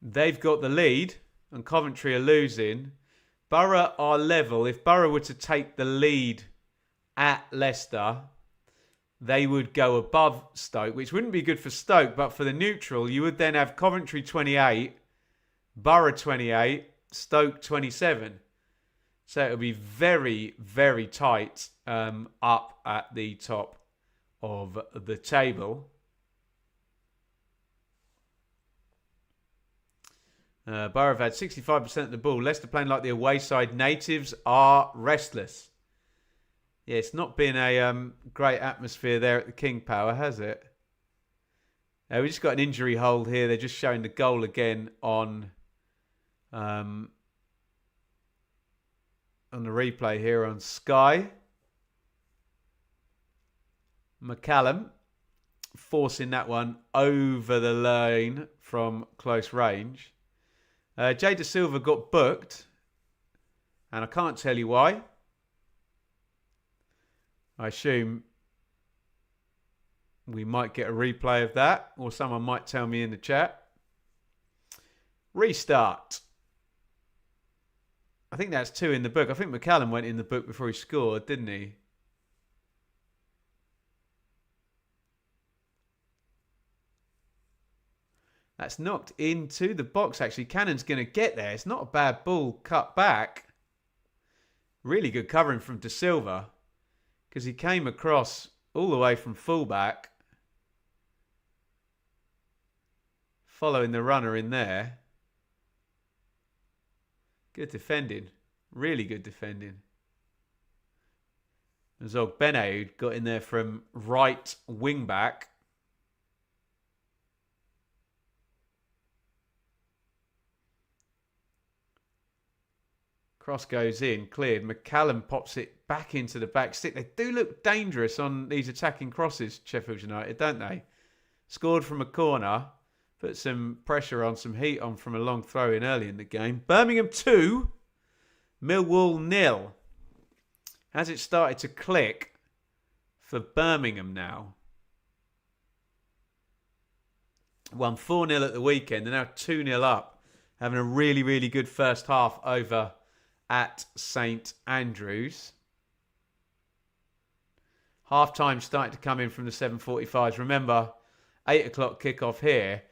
They've got the lead and Coventry are losing. Borough are level. If Borough were to take the lead at Leicester, they would go above Stoke, which wouldn't be good for Stoke, but for the neutral, you would then have Coventry 28, Borough 28, Stoke 27. So it'll be very, very tight up at the top of the table. Borough have had 65% of the ball. Leicester playing like the away side. Natives are restless. Yeah, it's not been a great atmosphere there at the King Power, has it? We just got an injury hold here. They're just showing the goal again on the replay here on Sky. McCallum forcing that one over the line from close range. Jay De Silva got booked, and I can't tell you why. I assume we might get a replay of that, or someone might tell me in the chat. Restart. I think that's 2 in the book. I think McCallum went in the book before he scored, didn't he? That's knocked into the box, actually. Cannon's going to get there. It's not a bad ball cut back. Really good covering from De Silva, because he came across all the way from fullback, following the runner in there. Good defending. Really good defending. Ogbene, who got in there from right wing back. Cross goes in, cleared. McCallum pops it back into the back stick. They do look dangerous on these attacking crosses, Sheffield United, don't they? Scored from a corner. Put some pressure on, some heat on from a long throw in early in the game. Birmingham 2, Millwall 0. Has it started to click for Birmingham now? Won 4-0 at the weekend. They're now 2-0 up. Having a really, really good first half over at St Andrews. Half-time starting to come in from the 7:45s. Remember, 8 o'clock kickoff here.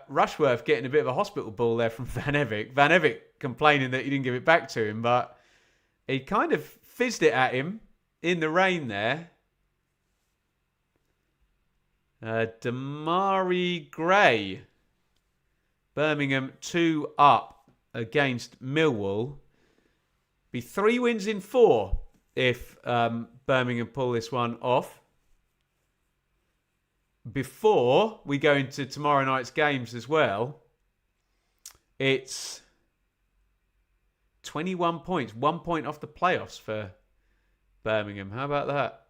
Rushworth getting a bit of a hospital ball there from Van Evik. Van Evik complaining that he didn't give it back to him, but he kind of fizzed it at him in the rain there. Damari Gray. Birmingham 2 up against Millwall. Be 3 wins in 4 if Birmingham pull this one off. Before we go into tomorrow night's games as well, it's 21 points, 1 point off the playoffs for Birmingham. How about that?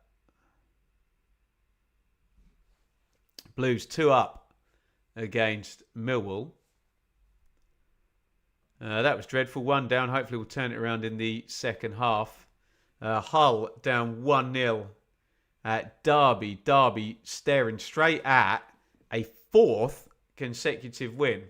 Blues 2 up against Millwall. That was dreadful. 1 down. Hopefully we'll turn it around in the second half. Hull down 1-0 at Derby. Derby staring straight at a 4th consecutive win.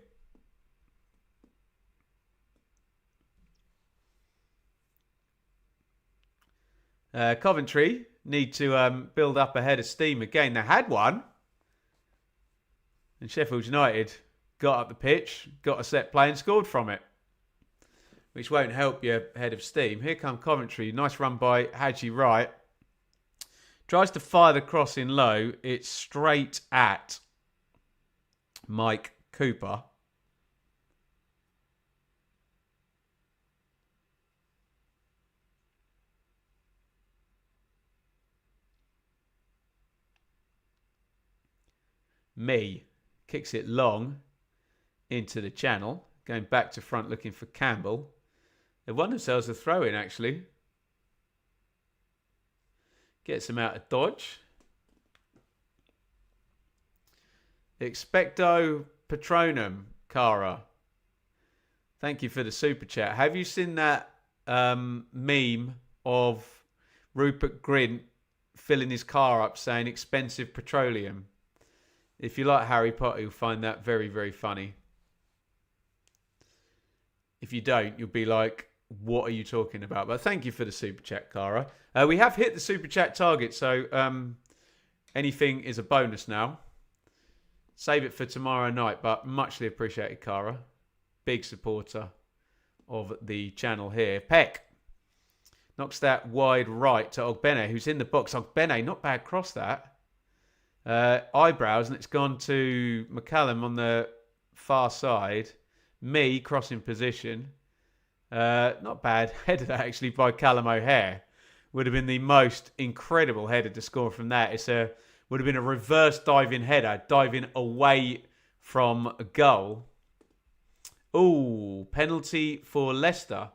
Coventry need to build up a head of steam again. They had one. And Sheffield United got up the pitch, got a set play and scored from it. Which won't help your head of steam. Here come Coventry. Nice run by Hadji Wright. Tries to fire the cross in low. It's straight at Mike Cooper. Me kicks it long into the channel. Going back to front looking for Campbell. They've won themselves a throw in actually. Gets them out of dodge. Expecto Patronum, Cara. Thank you for the super chat. Have you seen that meme of Rupert Grint filling his car up saying expensive petroleum? If you like Harry Potter, you'll find that very, very funny. If you don't, you'll be like, what are you talking about? But thank you for the super chat, Cara. We have hit the super chat target, so anything is a bonus now. Save it for tomorrow night, but muchly appreciated, Cara. Big supporter of the channel here. Peck knocks that wide right to Ogbene, who's in the box. Ogbene, not bad cross that. Eyebrows, and it's gone to McCallum on the far side. Me crossing position. Not bad header that actually by Callum O'Hare. Would have been the most incredible header to score from that. Would have been a reverse diving header, diving away from a goal. Ooh, penalty for Leicester.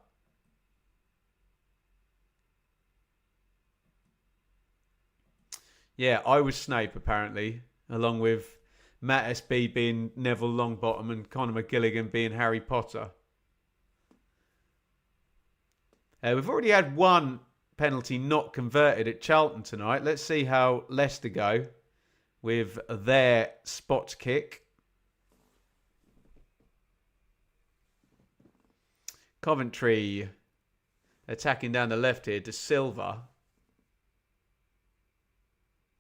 Yeah, I was Snape apparently, along with Matt SB being Neville Longbottom and Conor McGilligan being Harry Potter. We've already had one penalty not converted at Charlton tonight. Let's see how Leicester go with their spot kick. Coventry attacking down the left here. De Silva.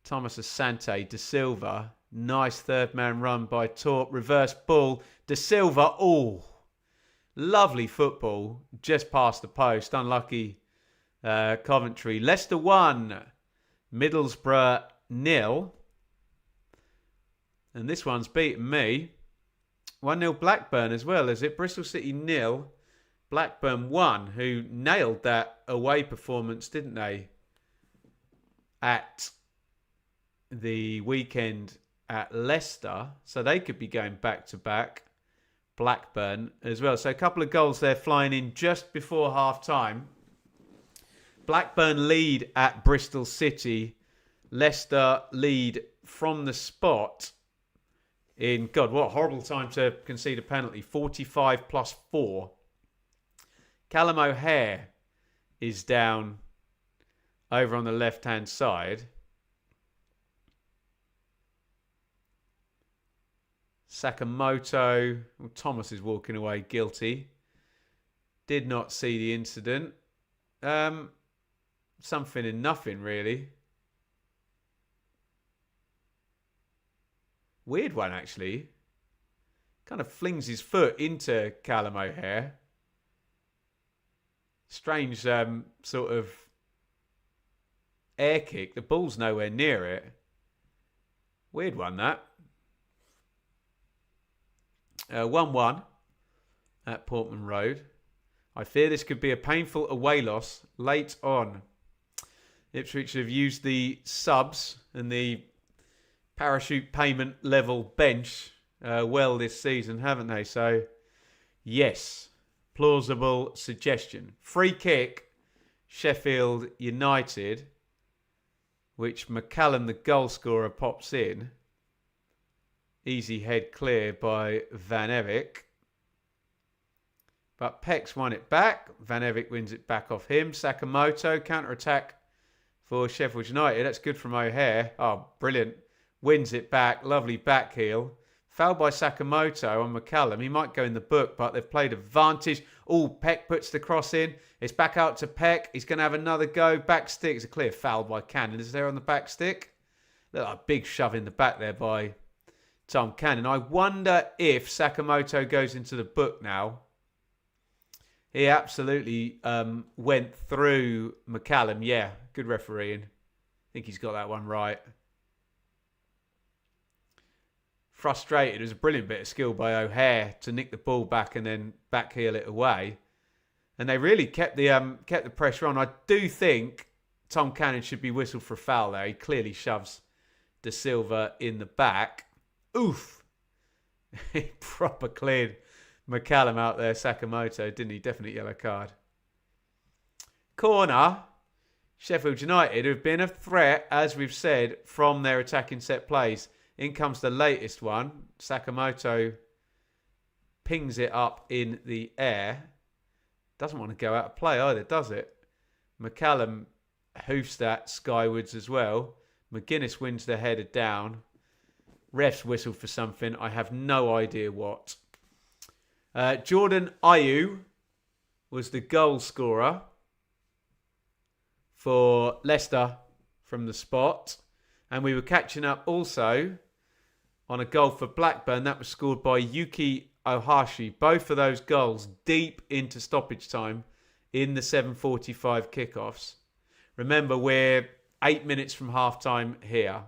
Thomas Asante. De Silva. Nice third man run by Torp. Reverse ball. De Silva. Oh, lovely football. Just past the post. Unlucky Coventry. Leicester 1. Middlesbrough 0. And this one's beaten me. 1-0 Blackburn as well, is it? Bristol City 0. Blackburn 1, who nailed that away performance, didn't they? At the weekend at Leicester. So they could be going back to back. Blackburn as well. So a couple of goals there flying in just before half time. Blackburn lead at Bristol City. Leicester lead from the spot in, God, what a horrible time to concede a penalty. 45 plus 4. Callum O'Hare is down over on the left-hand side. Sakamoto. Well, Thomas is walking away guilty. Did not see the incident. Something in nothing, really. Weird one, actually. Kind of flings his foot into Callum O'Hare. Strange sort of air kick. The ball's nowhere near it. Weird one, that. 1-1 at Portman Road. I fear this could be a painful away loss late on Ipswich have used the subs and the parachute payment level bench well this season, haven't they? So, yes, plausible suggestion. Free kick, Sheffield United, which McCallum, the goal scorer, pops in. Easy head clear by Van Evik. But Peck's won it back. Van Evik wins it back off him. Sakamoto, counter-attack for Sheffield United. That's good from O'Hare. Oh, brilliant. Wins it back. Lovely back heel. Foul by Sakamoto on McCallum. He might go in the book, but they've played advantage. Oh, Peck puts the cross in. It's back out to Peck. He's going to have another go. Back stick. It's a clear foul by Cannon. Is there on the back stick? Look like a big shove in the back there by Tom Cannon. I wonder if Sakamoto goes into the book now. He absolutely went through McCallum. Yeah, good refereeing. I think he's got that one right. Frustrated. It was a brilliant bit of skill by O'Hare to nick the ball back and then backheel it away. And they really kept the pressure on. I do think Tom Cannon should be whistled for a foul there. He clearly shoves De Silva in the back. Oof. He proper cleared McCallum out there, Sakamoto, didn't he? Definite yellow card. Corner. Sheffield United have been a threat, as we've said, from their attacking set plays. In comes the latest one. Sakamoto pings it up in the air. Doesn't want to go out of play either, does it? McCallum hoofs that skywards as well. McGuinness wins the header down. Refs whistled for something. I have no idea what. Jordan Ayew was the goal scorer for Leicester from the spot. And we were catching up also on a goal for Blackburn. That was scored by Yuki Ohashi. Both of those goals deep into stoppage time in the 7:45 kickoffs. Remember, we're 8 minutes from half-time here.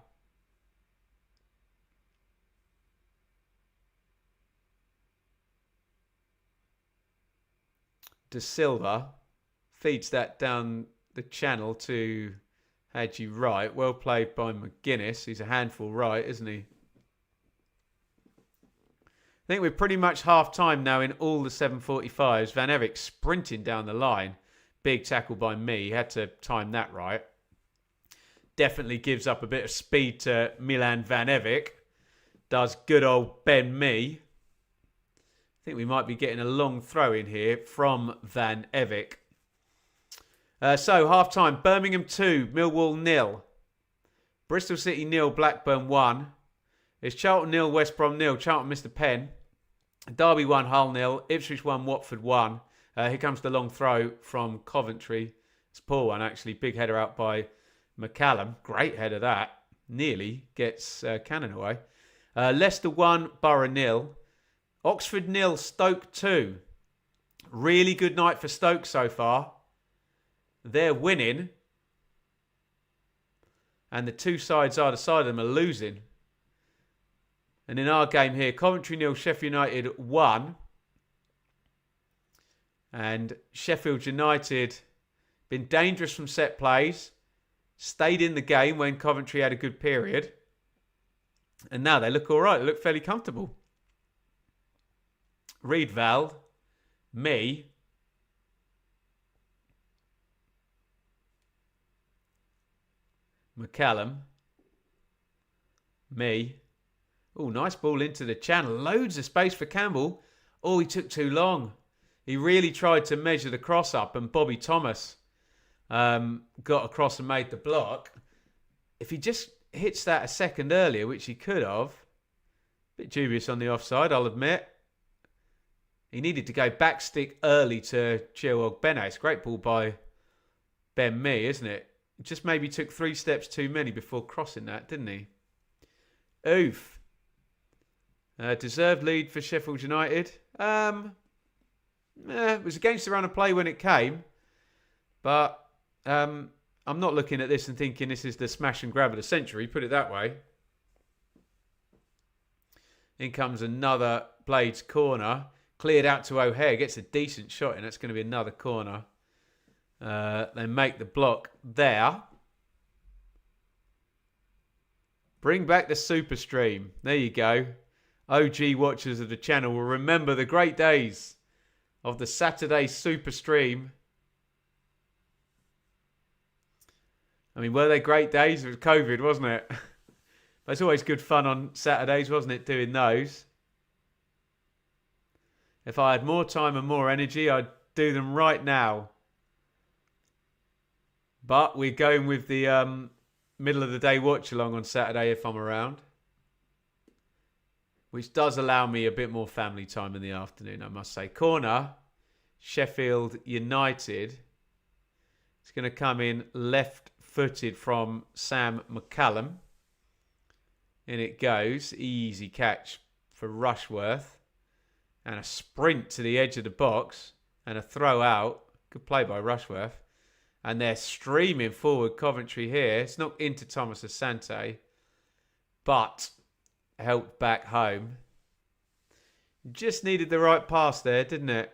De Silva feeds that down the channel to Hadji Wright. Well played by McGuinness. He's a handful right, isn't he? I think we're pretty much half-time now in all the 7:45s. Van Evik sprinting down the line. Big tackle by me. He had to time that right. Definitely gives up a bit of speed to Milan Van Evik. Does good old Ben Mee. I think we might be getting a long throw in here from Van Evik. So, half-time. Birmingham 2, Millwall 0. Bristol City 0, Blackburn 1. It's Charlton 0, West Brom 0. Charlton missed a pen. Derby 1, Hull 0. Ipswich 1, Watford 1. Here comes the long throw from Coventry. It's a poor one, actually. Big header out by McCallum. Great header, that. Nearly gets Cannon away. Leicester 1, Borough 0. Oxford 0, Stoke 2. Really good night for Stoke so far. They're winning. And the two sides either side of them are losing. And in our game here, Coventry 0, Sheffield United 1. And Sheffield United been dangerous from set plays. Stayed in the game when Coventry had a good period. And now they look all right. They look fairly comfortable. Riedveld, me, McCallum, me. Oh, nice ball into the channel. Loads of space for Campbell. Oh, he took too long. He really tried to measure the cross up, and Bobby Thomas got across and made the block. If he just hits that a second earlier, which he could have, bit dubious on the offside, I'll admit. He needed to go back stick early to Chilwell Bene. It's a great ball by Ben Mee, isn't it? Just maybe took 3 steps too many before crossing that, didn't he? Oof. Deserved lead for Sheffield United. It was against the run of play when it came. But I'm not looking at this and thinking this is the smash and grab of the century. Put it that way. In comes another Blades corner. Cleared out to O'Hare. Gets a decent shot in. That's going to be another corner. They make the block there. Bring back the Super Stream. There you go. OG watchers of the channel will remember the great days of the Saturday Super Stream. I mean, were they great days? It was COVID, wasn't it? But it's always good fun on Saturdays, wasn't it, doing those? If I had more time and more energy, I'd do them right now. But we're going with the middle of the day watch along on Saturday if I'm around. Which does allow me a bit more family time in the afternoon, I must say. Corner, Sheffield United. It's going to come in left-footed from Sam McCallum. In it goes. Easy catch for Rushworth. And a sprint to the edge of the box. And a throw out. Good play by Rushworth. And they're streaming forward Coventry here. It's not into Thomas Asante. But helped back home. Just needed the right pass there, didn't it?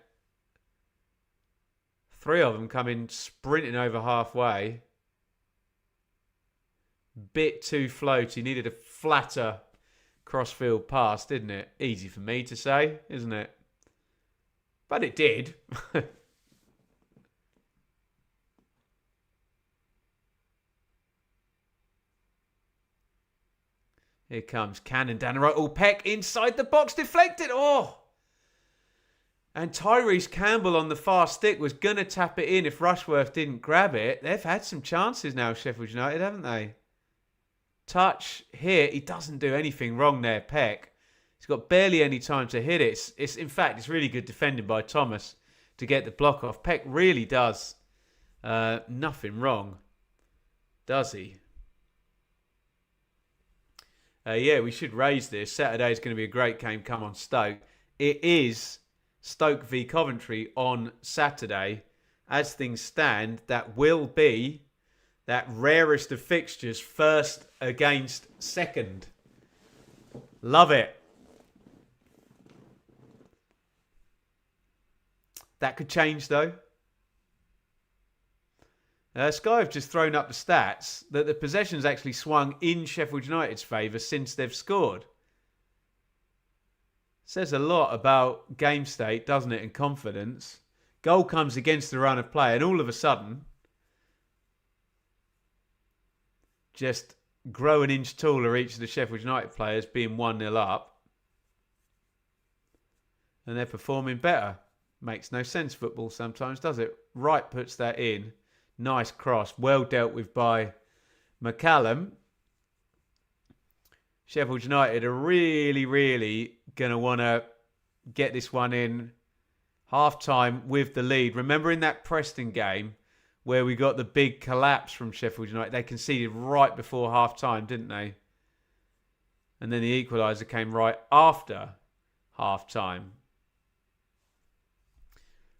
3 of them coming sprinting over halfway. Bit too floaty. Needed a flatter crossfield pass, didn't it? Easy for me to say, isn't it? But it did. Here comes Cannon down the right. Oh, Peck inside the box. Deflected. Oh. And Tyrese Campbell on the far stick was going to tap it in if Rushworth didn't grab it. They've had some chances now, Sheffield United, haven't they? Touch here. He doesn't do anything wrong there, Peck. He's got barely any time to hit it. In fact, it's really good defending by Thomas to get the block off. Peck really does nothing wrong, does he? Yeah, we should raise this. Saturday is going to be a great game. Come on, Stoke. It is Stoke v Coventry on Saturday. As things stand, that will be that rarest of fixtures, first against second. Love it. That could change, though. Sky have just thrown up the stats that the possession's actually swung in Sheffield United's favour since they've scored. Says a lot about game state, doesn't it, and confidence. Goal comes against the run of play, and all of a sudden, just grow an inch taller each of the Sheffield United players, being 1-0 up. And they're performing better. Makes no sense, football sometimes, does it? Wright puts that in. Nice cross. Well dealt with by McCallum. Sheffield United are really, really going to want to get this one in half-time with the lead. Remember in that Preston game where we got the big collapse from Sheffield United? They conceded right before half-time, didn't they? And then the equaliser came right after half-time.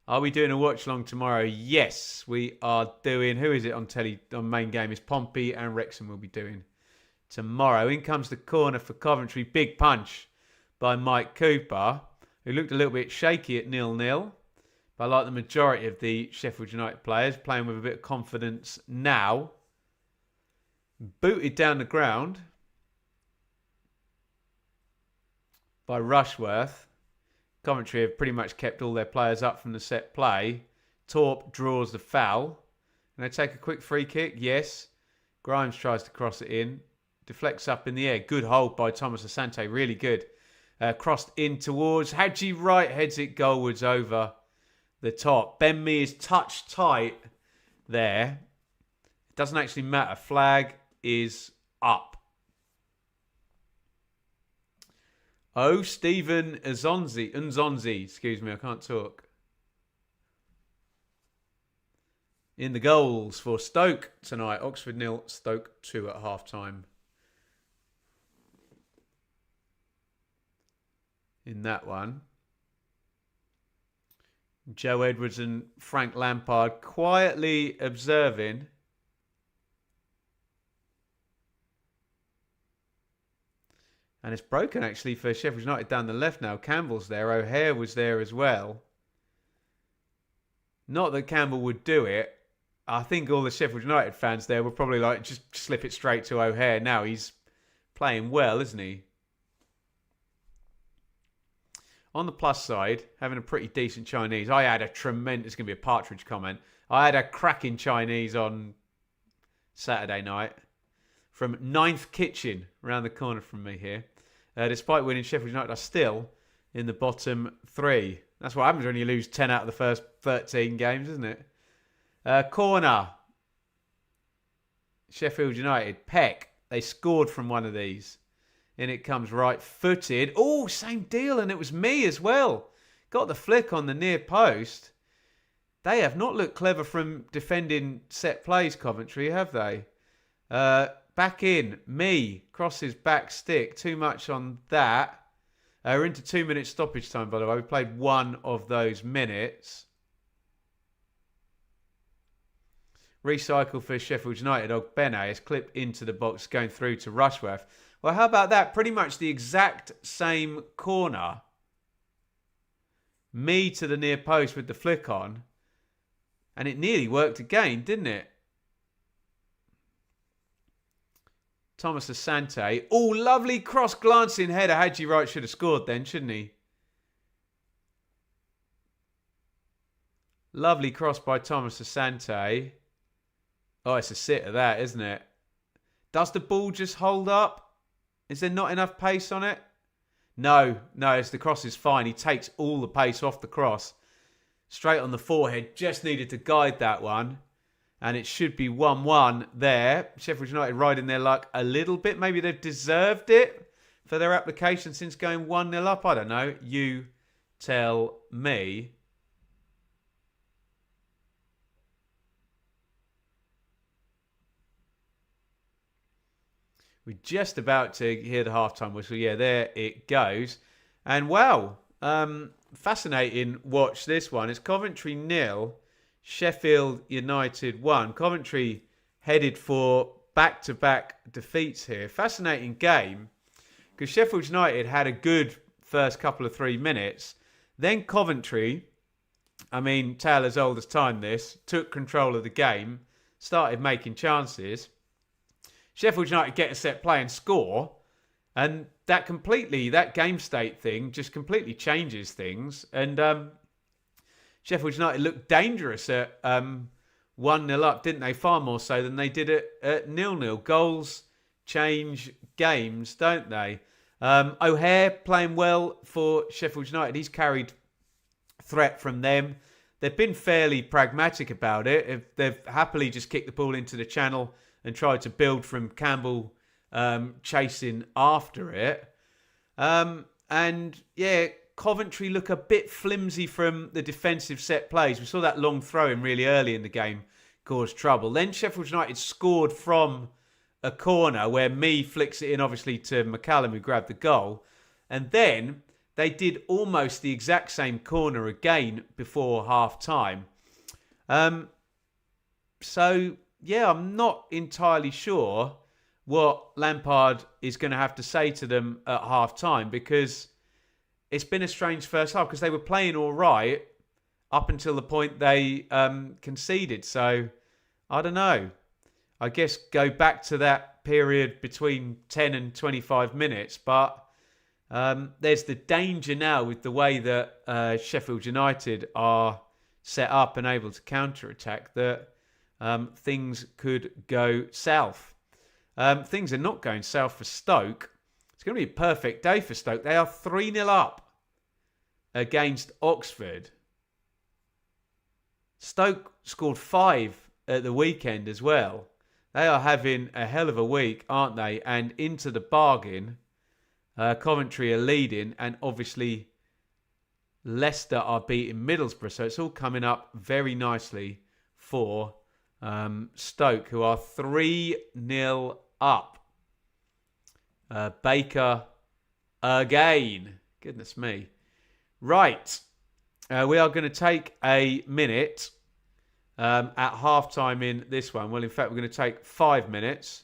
Are we doing a watch-along tomorrow? Yes, we are doing. Who is it on telly? On main game is Pompey and Wrexham will be doing tomorrow. In comes the corner for Coventry. Big punch by Mike Cooper, who looked a little bit shaky at 0-0. But like the majority of the Sheffield United players, playing with a bit of confidence now. Booted down the ground by Rushworth. Coventry have pretty much kept all their players up from the set play. Torp draws the foul. And they take a quick free kick. Yes. Grimes tries to cross it in. Deflects up in the air. Good hold by Thomas Asante. Really good. Crossed in towards Hadji Wright. Heads it goalwards over the top. Ben Mee is touch tight there. It doesn't actually matter. Flag is up. Oh, Stephen Nzonzi, excuse me, I can't talk. In the goals for Stoke tonight. Oxford 0, Stoke 2 at half-time. In that one. Joe Edwards and Frank Lampard quietly observing. And it's broken, actually, for Sheffield United down the left now. Campbell's there. O'Hare was there as well. Not that Campbell would do it. I think all the Sheffield United fans there were probably like, just slip it straight to O'Hare. Now he's playing well, isn't he? On the plus side, having a pretty decent Chinese. I had a tremendous, it's going to be a partridge comment. I had a cracking Chinese on Saturday night from Ninth Kitchen, around the corner from me here. Despite winning, Sheffield United are still in the bottom 3. That's what happens when you lose 10 out of the first 13 games, isn't it? Corner. Sheffield United. Peck. They scored from one of these. In it comes right-footed. Oh, same deal, and it was me as well. Got the flick on the near post. They have not looked clever from defending set plays, Coventry, have they? Back in. Me. Crosses back stick. Too much on that. We're into 2-minute stoppage time, by the way. We played one of those minutes. Recycle for Sheffield United. Ogbene is clipped into the box going through to Rushworth. Well, how about that? Pretty much the exact same corner. Me to the near post with the flick on. And it nearly worked again, didn't it? Thomas Asante. Oh, lovely cross-glancing header. Hadji Wright should have scored then, shouldn't he? Lovely cross by Thomas Asante. Oh, it's a sitter that, isn't it? Does the ball just hold up? Is there not enough pace on it? No, it's the cross is fine. He takes all the pace off the cross. Straight on the forehead. Just needed to guide that one. And it should be 1-1 there. Sheffield United riding their luck a little bit. Maybe they've deserved it for their application since going 1-0 up. I don't know. You tell me. We're just about to hear the halftime whistle. Yeah, there it goes. And wow, fascinating watch this one. It's Coventry 0, Sheffield United 1. Coventry headed for back-to-back defeats here. Fascinating game because Sheffield United had a good first couple of 3 minutes. Then Coventry, I mean, tale as old as time this, took control of the game, started making chances. Sheffield United get a set play and score. And that game state thing just completely changes things. And Sheffield United looked dangerous at 1-0 up, didn't they? Far more so than they did at 0-0. Goals change games, don't they? O'Hare playing well for Sheffield United. He's carried threat from them. They've been fairly pragmatic about it. They've happily just kicked the ball into the channel and tried to build from Campbell chasing after it. And yeah, Coventry look a bit flimsy from the defensive set plays. We saw that long throw in really early in the game cause trouble. Then Sheffield United scored from a corner where Mee flicks it in obviously to McCallum who grabbed the goal. And then they did almost the exact same corner again before half time. So yeah, I'm not entirely sure what Lampard is going to have to say to them at half-time because it's been a strange first half because they were playing all right up until the point they conceded. So, I don't know. I guess go back to that period between 10 and 25 minutes. But there's the danger now with the way that Sheffield United are set up and able to counter-attack that things could go south. Things are not going south for Stoke. It's going to be a perfect day for Stoke. They are 3-0 up against Oxford. Stoke scored 5 at the weekend as well. They are having a hell of a week, aren't they? And into the bargain, Coventry are leading and obviously Leicester are beating Middlesbrough. So it's all coming up very nicely for Stoke, who are 3-0 up. Baker again. Goodness me. Right. We are going to take a minute at half-time in this one. Well, in fact, we're going to take 5 minutes.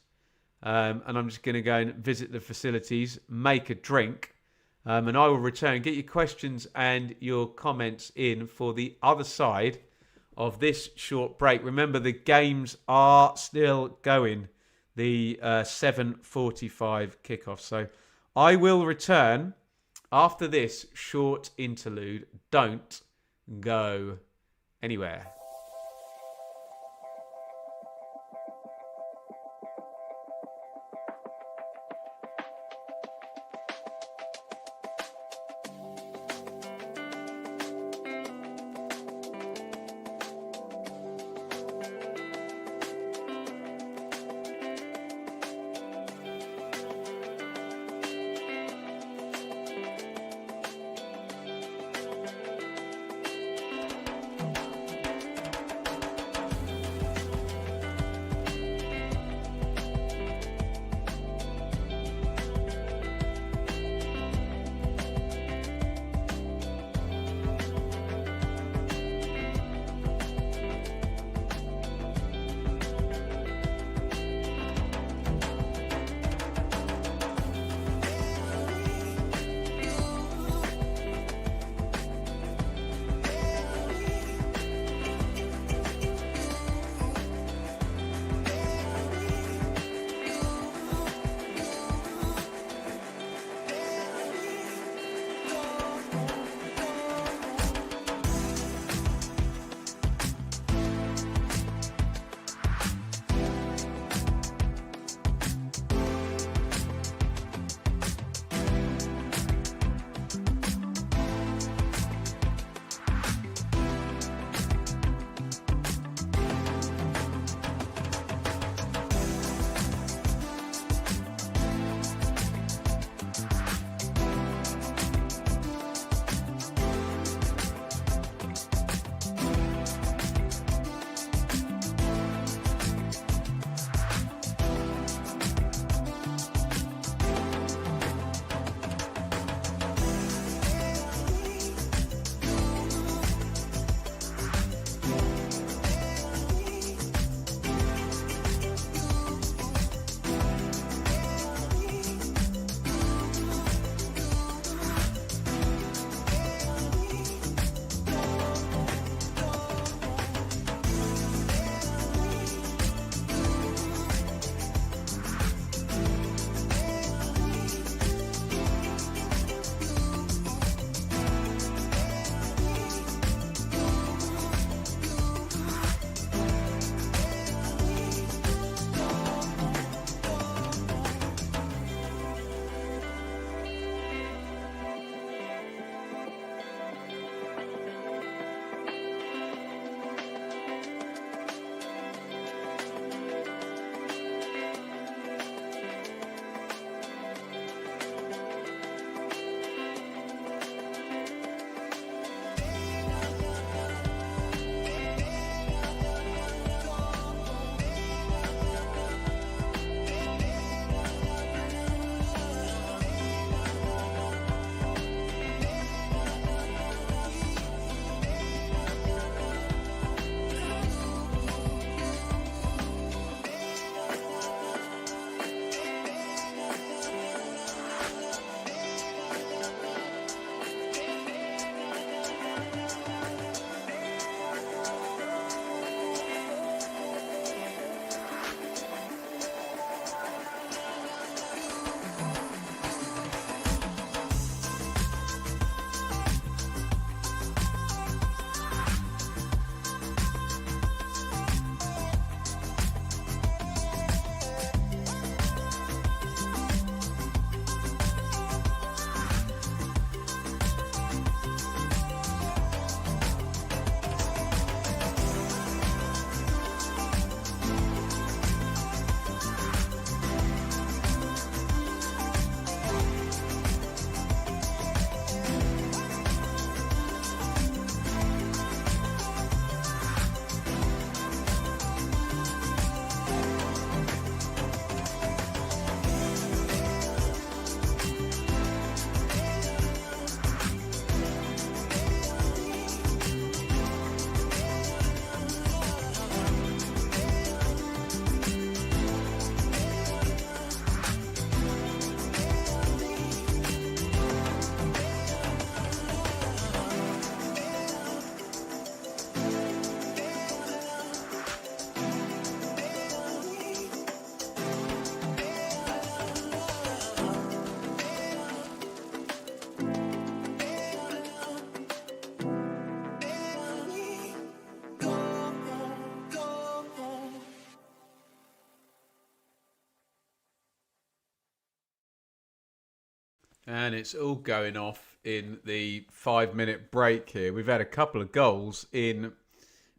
And I'm just going to go and visit the facilities, make a drink. And I will return. Get your questions and your comments in for the other side of this short break. Remember, the games are still going. the 7:45 kickoff. So I will return after this short interlude. Don't go anywhere. And it's all going off in the 5-minute break here. We've had a couple of goals in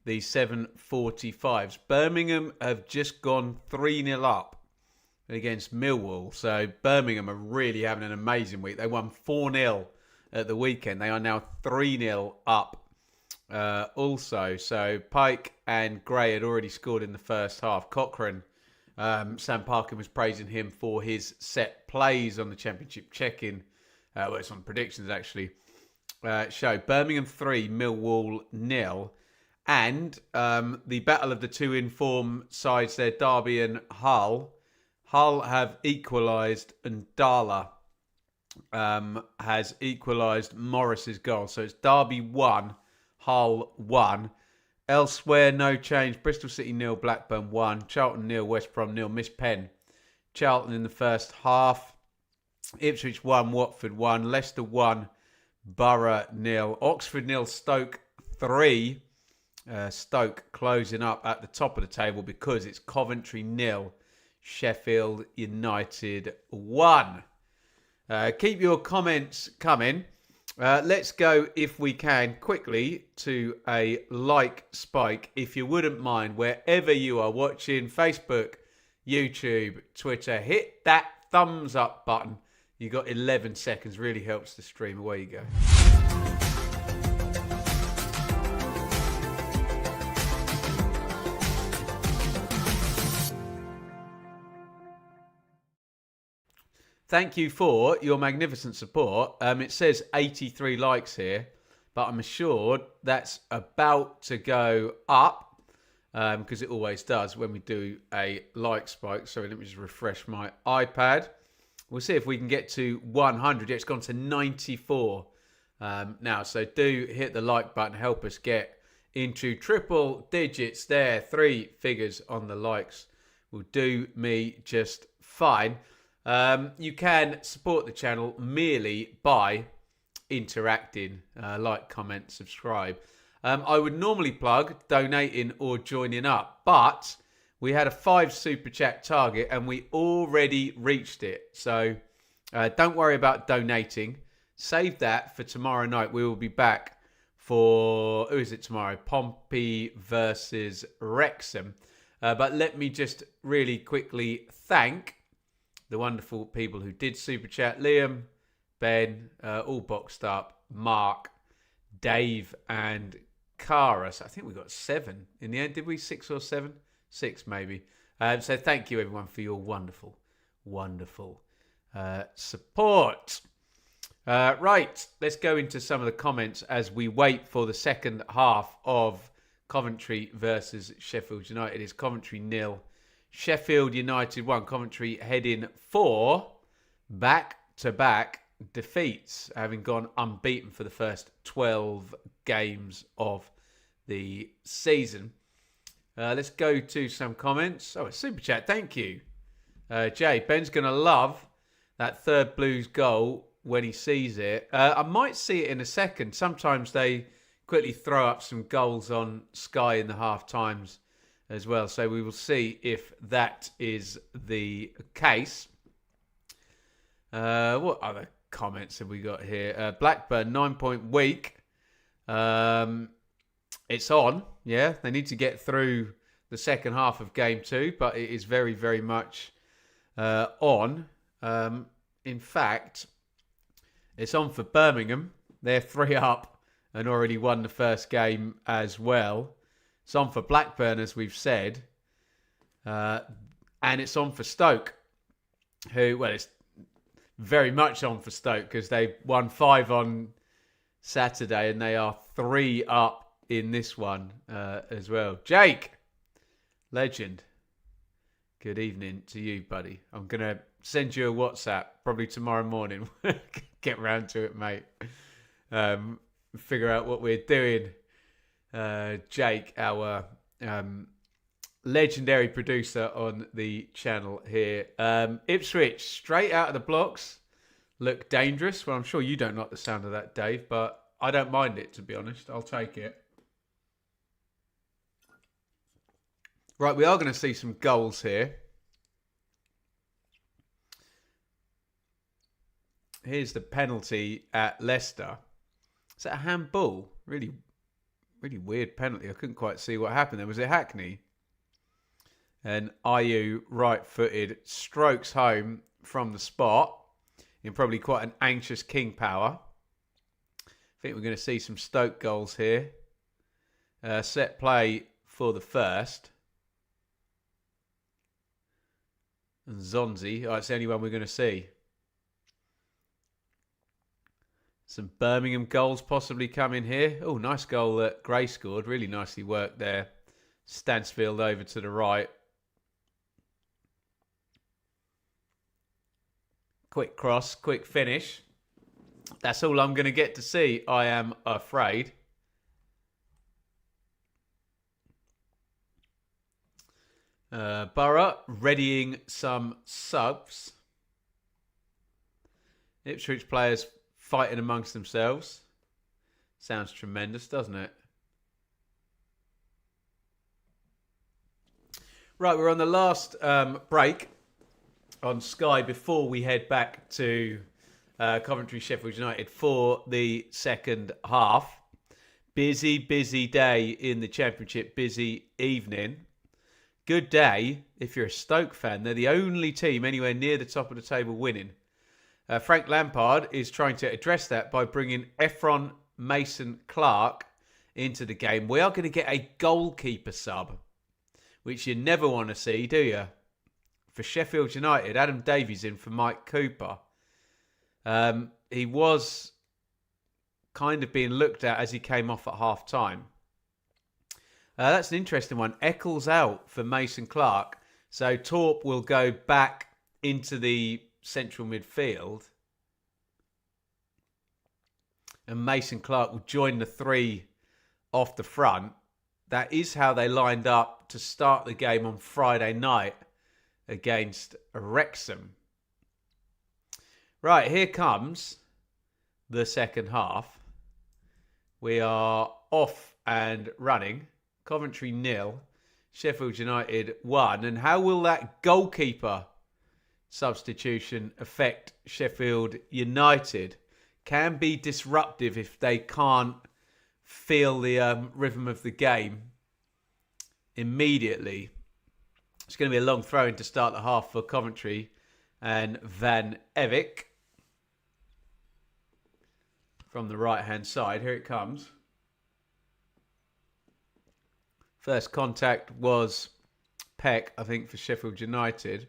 the 7:45s. Birmingham have just gone 3-0 up against Millwall. So Birmingham are really having an amazing week. They won 4-0 at the weekend. They are now 3-0 up also. So Pike and Gray had already scored in the first half. Cochrane, Sam Parkin was praising him for his set plays on the Championship check-in. Well, it's on predictions actually. Show Birmingham 3, Millwall 0. And the battle of the two in-form sides there, Derby and Hull. Hull have equalised and Dala has equalised Morris's goal. So it's Derby 1, Hull 1. Elsewhere, no change. Bristol City 0, Blackburn 1. Charlton 0, West Brom 0. Miss Penn. Charlton in the first half. Ipswich 1, Watford 1. Leicester 1, Borough 0. Oxford 0, Stoke 3. Stoke closing up at the top of the table because it's Coventry 0, Sheffield United 1. Keep your comments coming. Let's go, if we can, quickly to a like spike, if you wouldn't mind, wherever you are watching, Facebook, YouTube, Twitter, hit that thumbs up button. You got 11 seconds, really helps the stream. Away you go. Thank you for your magnificent support. It says 83 likes here, but I'm assured that's about to go up because it always does when we do a like spike. Sorry, let me just refresh my iPad. We'll see if we can get to 100. Yeah, it's gone to 94 now. So do hit the like button. Help us get into triple digits there. 3 figures on the likes will do me just fine. You can support the channel merely by interacting, like, comment, subscribe. I would normally plug donating or joining up, but we had a 5 super chat target and we already reached it. So don't worry about donating. Save that for tomorrow night. We will be back for, who is it tomorrow? Pompey versus Wrexham. But let me just really quickly thank the wonderful people who did super chat. Liam, Ben, all boxed up. Mark, Dave, and Cara. So I think we got 7 in the end. Did we? 6 or 7? 6 maybe. So thank you everyone for your wonderful, wonderful support. Right, let's go into some of the comments as we wait for the second half of Coventry versus Sheffield United. It's Coventry 0. Sheffield United 1. Coventry heading for back-to-back defeats, having gone unbeaten for the first 12 games of the season. Let's go to some comments. Oh, a super chat. Thank you. Jay, Ben's going to love that third Blues goal when he sees it. I might see it in a second. Sometimes they quickly throw up some goals on Sky in the half times as well. So we will see if that is the case. What other comments have we got here? Blackburn, 9-point week. It's on. Yeah, they need to get through the second half of game 2, but it is very, very much on. In fact, it's on for Birmingham. They're 3 up and already won the first game as well. It's on for Blackburn, as we've said. And it's on for Stoke, who, well, it's very much on for Stoke because they won 5 on Saturday and they are 3 up in this one as well. Jake, legend. Good evening to you, buddy. I'm going to send you a WhatsApp probably tomorrow morning. Get round to it, mate. Figure out what we're doing. Jake, our legendary producer on the channel here. Ipswich, straight out of the blocks, look dangerous. Well, I'm sure you don't like the sound of that, Dave, but I don't mind it, to be honest. I'll take it. Right, we are going to see some goals here. Here's the penalty at Leicester. Is that a handball? Really, really weird penalty. I couldn't quite see what happened there. Was it Hackney? And Ayew, right-footed, strokes home from the spot in probably quite an anxious king power. I think we're going to see some Stoke goals here. Set play for the first. And Zonzi, it's the only one we're going to see. Some Birmingham goals possibly coming here. Oh, nice goal that Gray scored. Really nicely worked there. Stansfield over to the right. Quick cross, quick finish. That's all I'm going to get to see, I am afraid. Borough readying some subs. Ipswich players fighting amongst themselves. Sounds tremendous, doesn't it? Right, we're on the last break on Sky before we head back to Coventry, Sheffield United for the second half. Busy, busy day in the Championship, busy evening. Good day if you're a Stoke fan. They're the only team anywhere near the top of the table winning. Frank Lampard is trying to address that by bringing Ephron Mason-Clark into the game. We are going to get a goalkeeper sub, which you never want to see, do you? For Sheffield United, Adam Davies in for Mike Cooper. He was kind of being looked at as he came off at half-time. That's an interesting one. Eccles out for Mason-Clark. So Torp will go back into the central midfield. And Mason-Clark will join the three off the front. That is how they lined up to start the game on Friday night against Wrexham. Right, here comes the second half. We are off and running. Coventry 0, Sheffield United 1. And how will that goalkeeper substitution affect Sheffield United? Can be disruptive if they can't feel the rhythm of the game immediately. It's going to be a long throw-in to start the half for Coventry and Van Evik from the right-hand side. Here it comes. First contact was Peck, I think, for Sheffield United.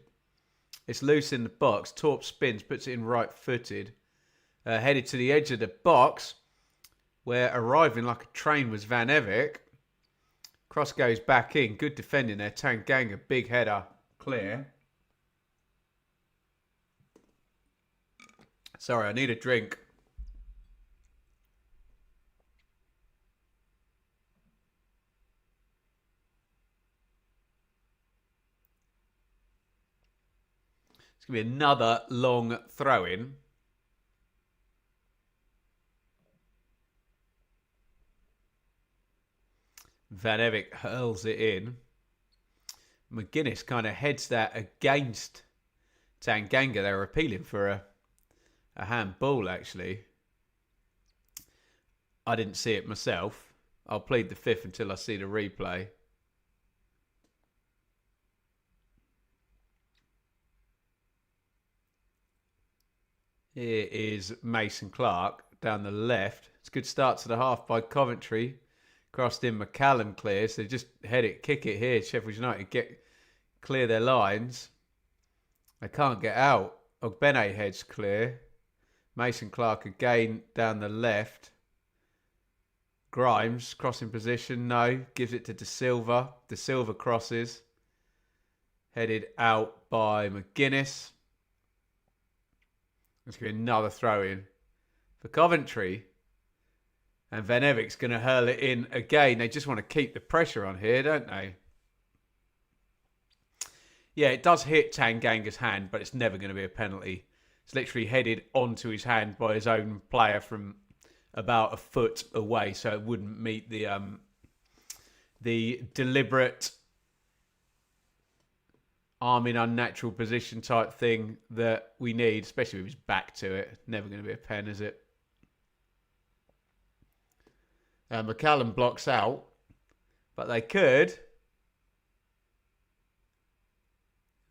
It's loose in the box. Torp spins, puts it in right-footed. Headed to the edge of the box, where arriving like a train was Van Evik. Cross goes back in. Good defending there. Tanganga, big header. Clear. Sorry, I need a drink. It's going to be another long throw-in. Van Evik hurls it in. McGuinness kind of heads that against Tanganga. They were appealing for a handball, actually. I didn't see it myself. I'll plead the fifth until I see the replay. Here is Mason-Clark down the left. It's a good start to the half by Coventry. Crossed in, McCallum clears. So just head it, kick it here. Sheffield United clear their lines. They can't get out. Ogbene heads clear. Mason-Clark again down the left. Grimes crossing position. No. Gives it to De Silva. De Silva crosses. Headed out by McGuinness. It's going to be another throw-in for Coventry. And Van Evik's going to hurl it in again. They just want to keep the pressure on here, don't they? Yeah, it does hit Tanganga's hand, but it's never going to be a penalty. It's literally headed onto his hand by his own player from about a foot away, so it wouldn't meet the deliberate arm in unnatural position type thing that we need, especially with his back to it. Never going to be a pen, is it? McCallum blocks out, but they could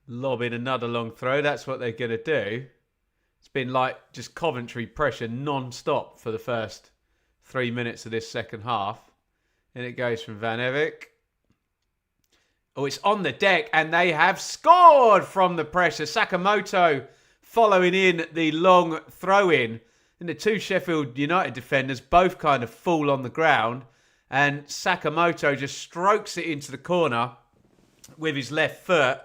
lob in another long throw. That's what they're going to do. It's been like just Coventry pressure non-stop for the first 3 minutes of this second half. And it goes from Van Evik. Oh, it's on the deck, and they have scored from the pressure. Sakamoto following in the long throw-in. And the two Sheffield United defenders both kind of fall on the ground. And Sakamoto just strokes it into the corner with his left foot.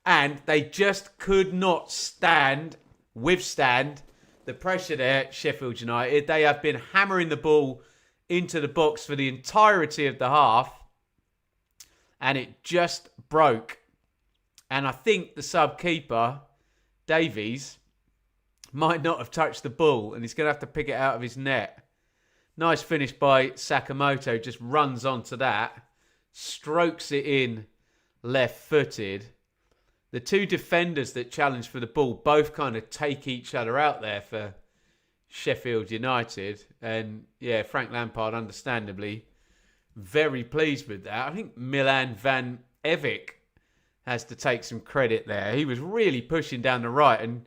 And they just could not withstand the pressure there, Sheffield United. They have been hammering the ball into the box for the entirety of the half. And it just broke. And I think the sub-keeper, Davies, might not have touched the ball. And he's going to have to pick it out of his net. Nice finish by Sakamoto. Just runs onto that. Strokes it in left-footed. The two defenders that challenge for the ball both kind of take each other out there for Sheffield United. And yeah, Frank Lampard, understandably, very pleased with that. I think Milan Van Evik has to take some credit there. He was really pushing down the right and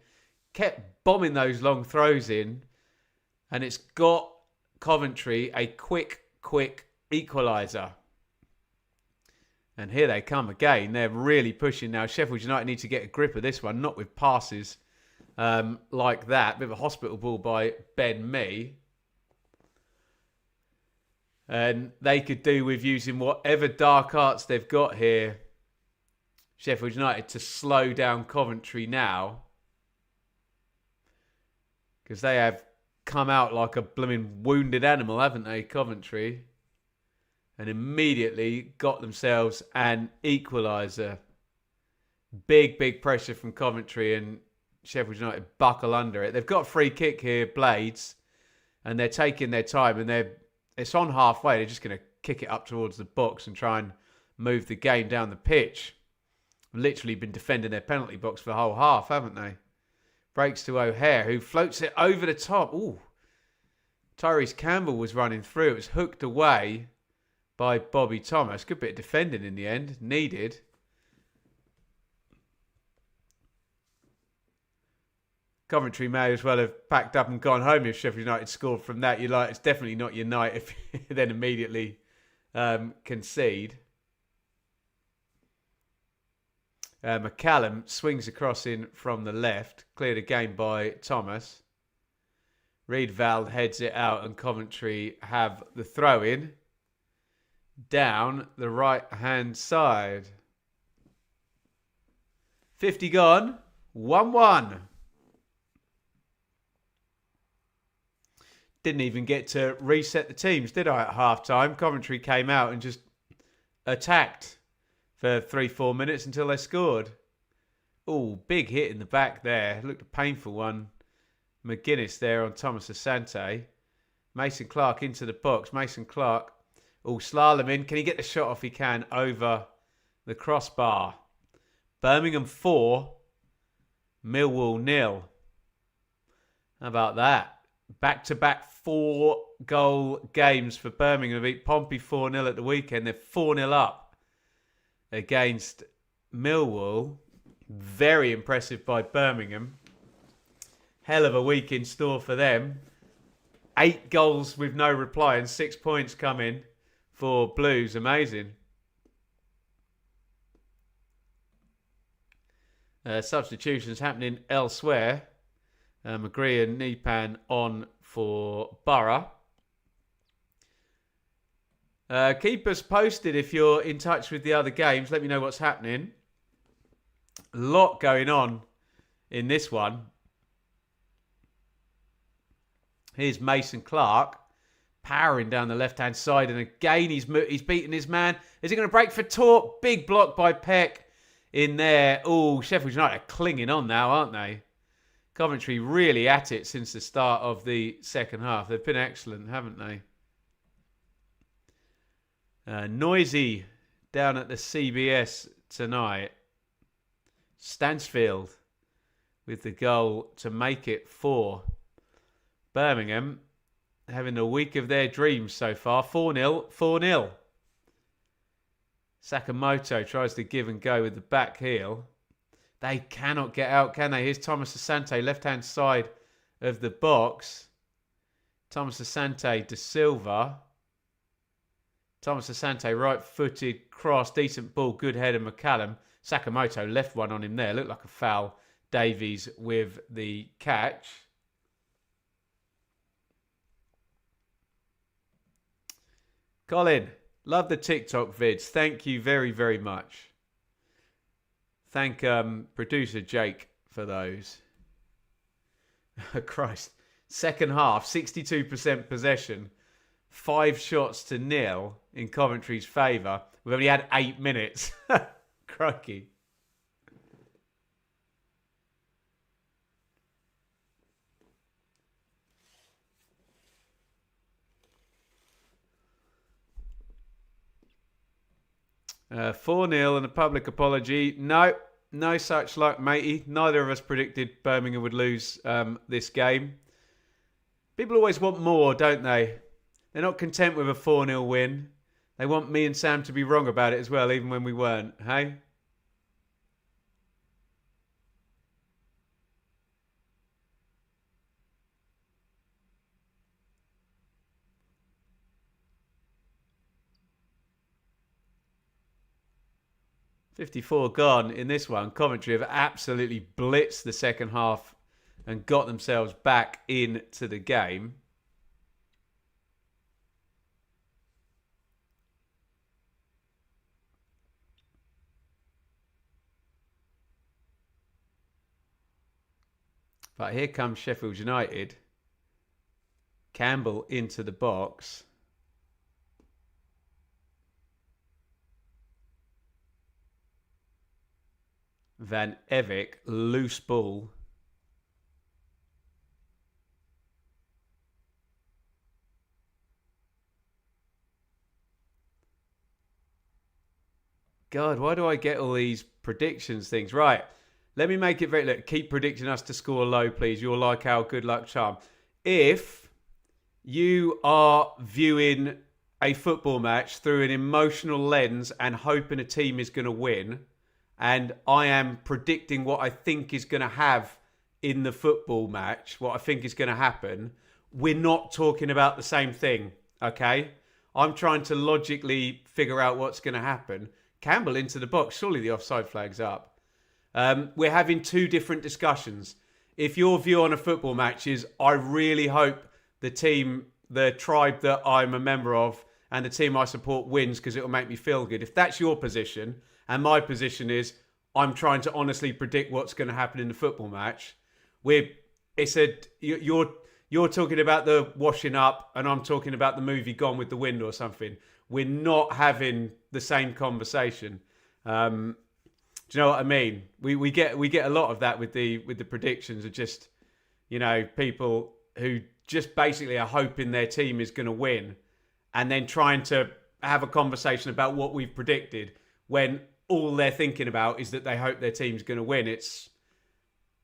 kept bombing those long throws in. And it's got Coventry a quick equaliser. And here they come again. They're really pushing now. Sheffield United need to get a grip of this one, not with passes like that. Bit of a hospital ball by Ben Mee. And they could do with using whatever dark arts they've got here, Sheffield United, to slow down Coventry now. Because they have come out like a blooming wounded animal, haven't they, Coventry? And immediately got themselves an equaliser. Big pressure from Coventry, and Sheffield United buckle under it. They've got a free kick here, Blades, and they're taking their time, and it's on halfway. They're just going to kick it up towards the box and try and move the game down the pitch. Literally been defending their penalty box for the whole half, haven't they? Breaks to O'Hare, who floats it over the top. Ooh. Tyrese Campbell was running through. It was hooked away by Bobby Thomas. Good bit of defending in the end. Needed. Coventry may as well have packed up and gone home if Sheffield United scored from that. You're like, it's definitely not your night if you then immediately concede. McCallum swings across in from the left. Cleared again by Thomas. Riedveld heads it out, and Coventry have the throw-in down the right-hand side. 50 gone. 1-1. Didn't even get to reset the teams, did I, at half-time? Coventry came out and just attacked for 3-4 minutes until they scored. Oh, big hit in the back there. Looked a painful one. McGuinness there on Thomas Asante. Mason Clark into the box. Mason Clark, slalom in. Can he get the shot off? He can, over the crossbar. Birmingham 4, Millwall 0. How about that? Back-to-back 4-goal games for Birmingham. They beat Pompey 4-0 at the weekend. They're 4-0 up against Millwall. Very impressive by Birmingham. Hell of a week in store for them. 8 goals with no reply and 6 points coming for Blues. Amazing. Substitutions happening elsewhere. McGree and Nipan on for Borough. Keep us posted if you're in touch with the other games. Let me know what's happening. A lot going on in this one. Here's Mason Clark powering down the left-hand side. And again, he's beaten his man. Is he going to break for Torp? Big block by Peck in there. Oh, Sheffield United are clinging on now, aren't they? Coventry really at it since the start of the second half. They've been excellent, haven't they? Noisy down at the CBS tonight. Stansfield with the goal to make it 4. Birmingham having the week of their dreams so far. 4-0, 4-0. Sakamoto tries to give and go with the back heel. They cannot get out, can they? Here's Thomas Asante, left-hand side of the box. Thomas Asante, De Silva. Thomas Asante, right-footed cross, decent ball, good header, McCallum. Sakamoto left one on him there, looked like a foul. Davies with the catch. Colin, love the TikTok vids. Thank you very, very much. Thank producer Jake for those. Christ. Second half, 62% possession. 5 shots to 0 in Coventry's favour. We've only had 8 minutes. Crikey. Uh, 4-0 and a public apology. No such luck, matey. Neither of us predicted Birmingham would lose this game. People always want more, don't they? They're not content with a 4-0 win. They want me and Sam to be wrong about it as well, even when we weren't. Hey? .54 gone in this one. Coventry have absolutely blitzed the second half and got themselves back into the game. But here comes Sheffield United. Campbell into the box. Van Evik, loose ball. God, why do I get all these predictions things? Right, let me make it very... Look, keep predicting us to score low, please. You're like our good luck charm. If you are viewing a football match through an emotional lens and hoping a team is going to win... and I am predicting what I think is going to have in the football match, what I think is going to happen, we're not talking about the same thing, okay? I'm trying to logically figure out what's going to happen. Campbell into the box, surely the offside flag's up. We're having 2 different discussions. If your view on a football match is, I really hope the team, the tribe that I'm a member of and the team I support wins because it'll make me feel good. If that's your position... and my position is, I'm trying to honestly predict what's going to happen in the football match. You're talking about the washing up, and I'm talking about the movie Gone with the Wind or something. We're not having the same conversation. Do you know what I mean? We get a lot of that with the predictions of just, people who just basically are hoping their team is going to win, and then trying to have a conversation about what we've predicted when all they're thinking about is that they hope their team's going to win. It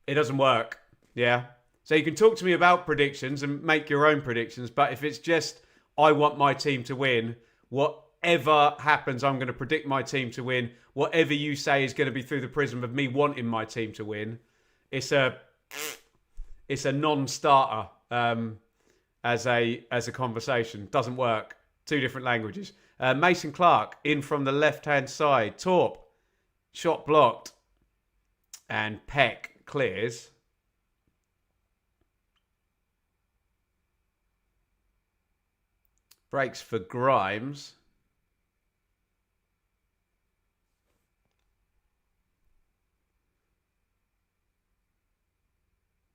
doesn't work. Yeah. So you can talk to me about predictions and make your own predictions. But if it's just, I want my team to win, whatever happens, I'm going to predict my team to win. Whatever you say is going to be through the prism of me wanting my team to win. It's a non-starter as a conversation. Doesn't work. 2 different languages. Mason Clark in from the left-hand side. Torp, shot blocked. And Peck clears. Breaks for Grimes.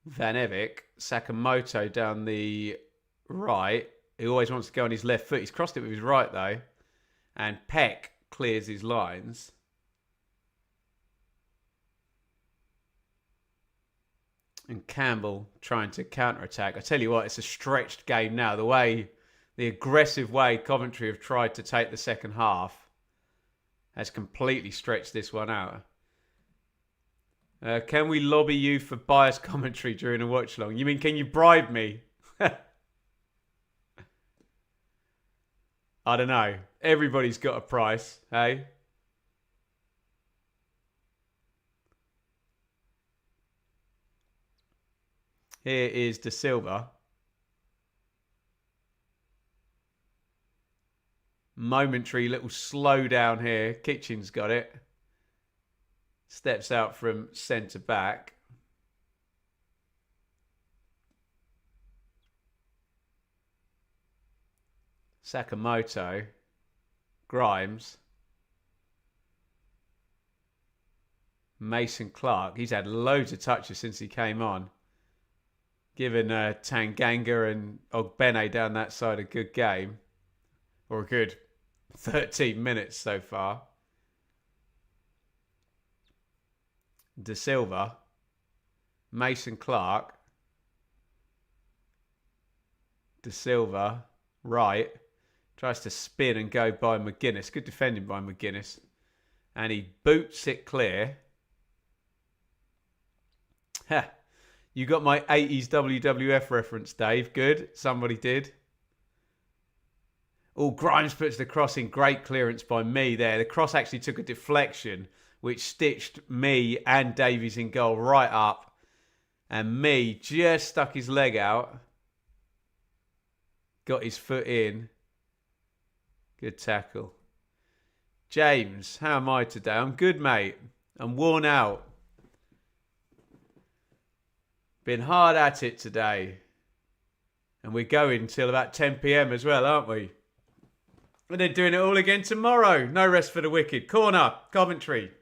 Van Evik. Sakamoto down the right. He always wants to go on his left foot. He's crossed it with his right, though. And Peck clears his lines. And Campbell trying to counter-attack. I tell you what, it's a stretched game now. The aggressive way Coventry have tried to take the second half has completely stretched this one out. Can we lobby you for biased commentary during a watch along? You mean, can you bribe me? I don't know. Everybody's got a price, hey? Here is De Silva. Momentary little slowdown here. Kitchen's got it. Steps out from centre back. Sakamoto. Grimes. Mason Clark. He's had loads of touches since he came on. Giving Tanganga and Ogbene down that side a good game. Or a good 13 minutes so far. De Silva. Mason Clark. De Silva. Right. Tries to spin and go by McGuinness. Good defending by McGuinness. And he boots it clear. Ha. You got my 80s WWF reference, Dave. Good. Somebody did. Oh, Grimes puts the cross in. Great clearance by me there. The cross actually took a deflection, which stitched me and Davies in goal right up. And me just stuck his leg out. Got his foot in. Good tackle. James, how am I today? I'm good, mate. I'm worn out. Been hard at it today. And we're going till about 10 p.m. as well, aren't we? And they're doing it all again tomorrow. No rest for the wicked. Corner, Coventry.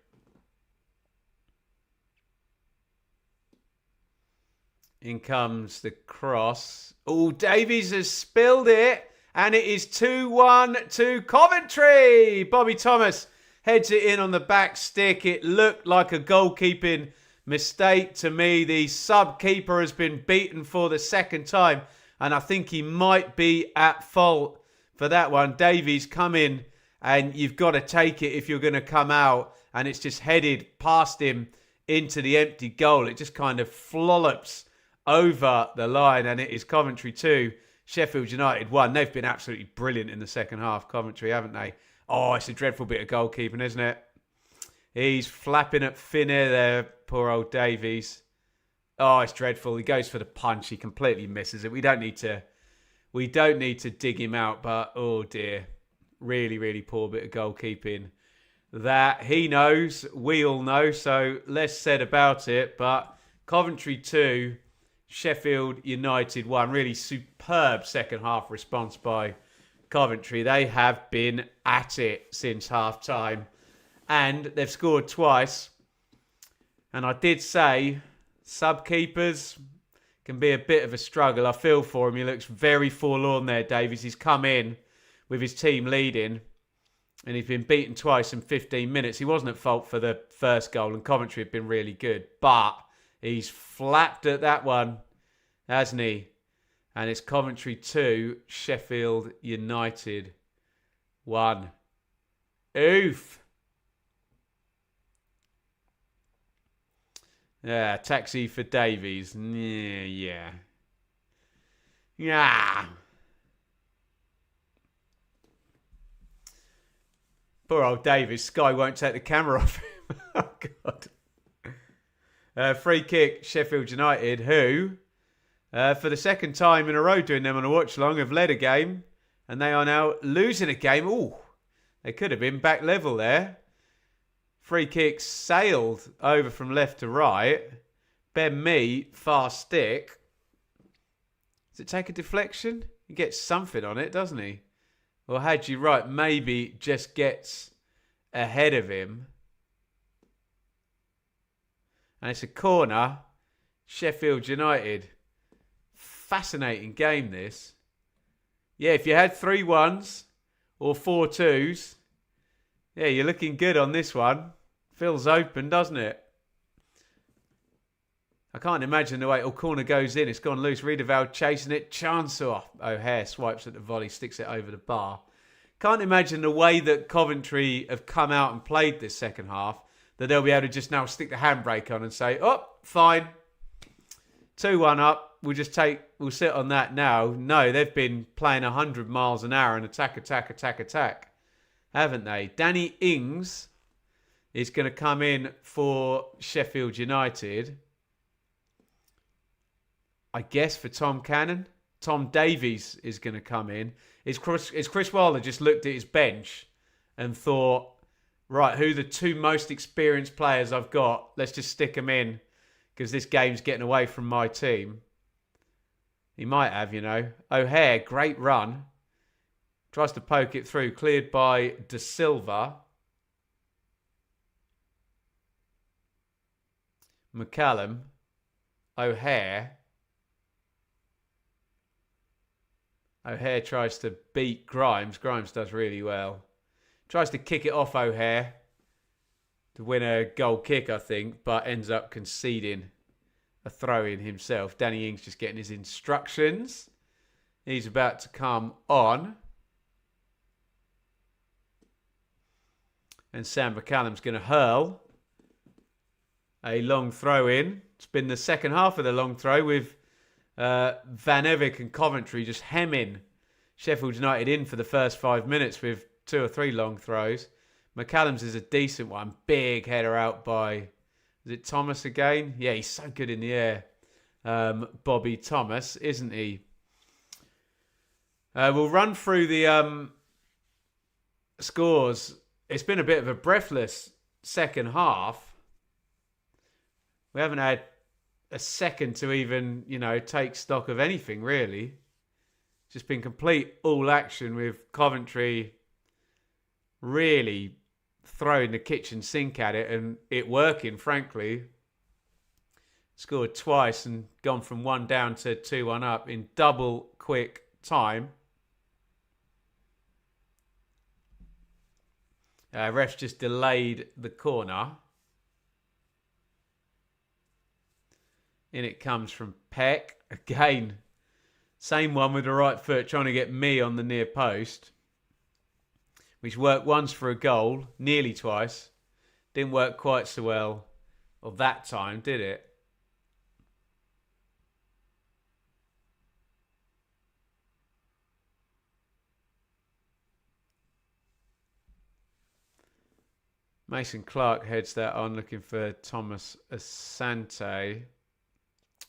In comes the cross. Oh, Davies has spilled it. And it is 2-1 to Coventry. Bobby Thomas heads it in on the back stick. It looked like a goalkeeping mistake to me. The sub-keeper has been beaten for the second time. And I think he might be at fault for that one. Davies, come in and you've got to take it if you're going to come out. And it's just headed past him into the empty goal. It just kind of flollops over the line. And it is Coventry 2. Sheffield United 1. They've been absolutely brilliant in the second half, Coventry, haven't they? Oh, it's a dreadful bit of goalkeeping, isn't it? He's flapping at thin air there, poor old Davies. Oh, it's dreadful. He goes for the punch. He completely misses it. We don't need to dig him out, but oh dear. Really, really poor bit of goalkeeping. That he knows, we all know, so less said about it. But Coventry 2, Sheffield United 1. Really superb second half response by Coventry. They have been at it since half time. And they've scored twice. And I did say sub-keepers can be a bit of a struggle. I feel for him. He looks very forlorn there, Davies. He's come in with his team leading. And he's been beaten twice in 15 minutes. He wasn't at fault for the first goal. And Coventry have been really good. But he's flapped at that one, hasn't he? And it's Coventry 2, Sheffield United 1. Oof. Yeah, taxi for Davies. Yeah. Poor old Davies. Sky won't take the camera off him. Oh, God. Free kick, Sheffield United, who, for the second time in a row doing them on a watch-along, have led a game. And they are now losing a game. Ooh, they could have been back level there. Free kick sailed over from left to right. Ben Mee, far stick. Does it take a deflection? He gets something on it, doesn't he? Or Hadji Wright maybe just gets ahead of him. And it's a corner. Sheffield United. Fascinating game, this. Yeah, if you had 3-1s or 4-2s, yeah, you're looking good on this one. Feels open, doesn't it? I can't imagine the way corner goes in. It's gone loose. Riedewald chasing it. Chance off. O'Hare swipes at the volley, sticks it over the bar. Can't imagine the way that Coventry have come out and played this second half. that they'll be able to just now stick the handbrake on and say, oh, fine, 2-1 up. We'll sit on that now. No, they've been playing 100 miles an hour and attack, haven't they? Danny Ings is going to come in for Sheffield United. I guess for Tom Cannon. Tom Davies is going to come in. Is Chris Wilder just looked at his bench and thought, right, who are the 2 most experienced players I've got? Let's just stick them in because this game's getting away from my team. He might have, O'Hare, great run. Tries to poke it through. Cleared by De Silva. McCallum. O'Hare. O'Hare tries to beat Grimes. Grimes does really well. Tries to kick it off O'Hare to win a goal kick, I think, but ends up conceding a throw-in himself. Danny Ings just getting his instructions. He's about to come on. And Sam McCallum's going to hurl a long throw-in. It's been the second half of the long throw with Van Evik and Coventry just hemming Sheffield United in for the first 5 minutes with 2 or 3 long throws. McCallum's is a decent one. Big header out by, is it Thomas again? Yeah, he's so good in the air. Bobby Thomas, isn't he? We'll run through the scores. It's been a bit of a breathless second half. We haven't had a second to even, take stock of anything, really. It's just been complete all action with Coventry really throwing the kitchen sink at it and it working, frankly. Scored twice and gone from 1 down to 2-1 up in double quick time. Refs just delayed the corner. In it comes from Peck. Again, same one with the right foot, trying to get me on the near post. Which worked once for a goal, nearly twice. Didn't work quite so well of that time, did it? Mason Clark heads that on, looking for Thomas Asante.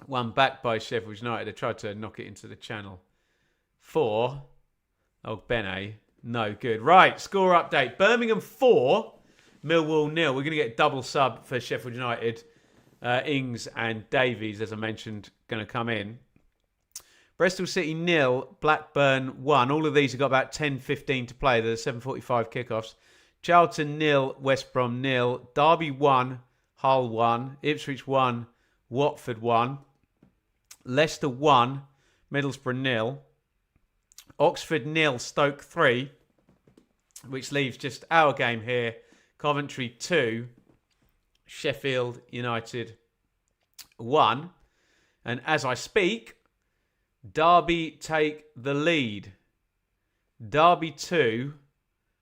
One back by Sheffield United. They tried to knock it into the channel. 4. Oh, Bene. No good. Right, score update. Birmingham 4, Millwall 0. We're going to get double sub for Sheffield United. Ings and Davies, as I mentioned, going to come in. Bristol City 0, Blackburn 1. All of these have got about 10-15 to play. They're 7:45 kickoffs. Charlton 0, West Brom 0. Derby 1, Hull 1. Ipswich 1, Watford 1. Leicester 1, Middlesbrough 0. Oxford 0, Stoke 3. Which leaves just our game here. Coventry 2, Sheffield United 1. And as I speak, Derby take the lead. Derby 2,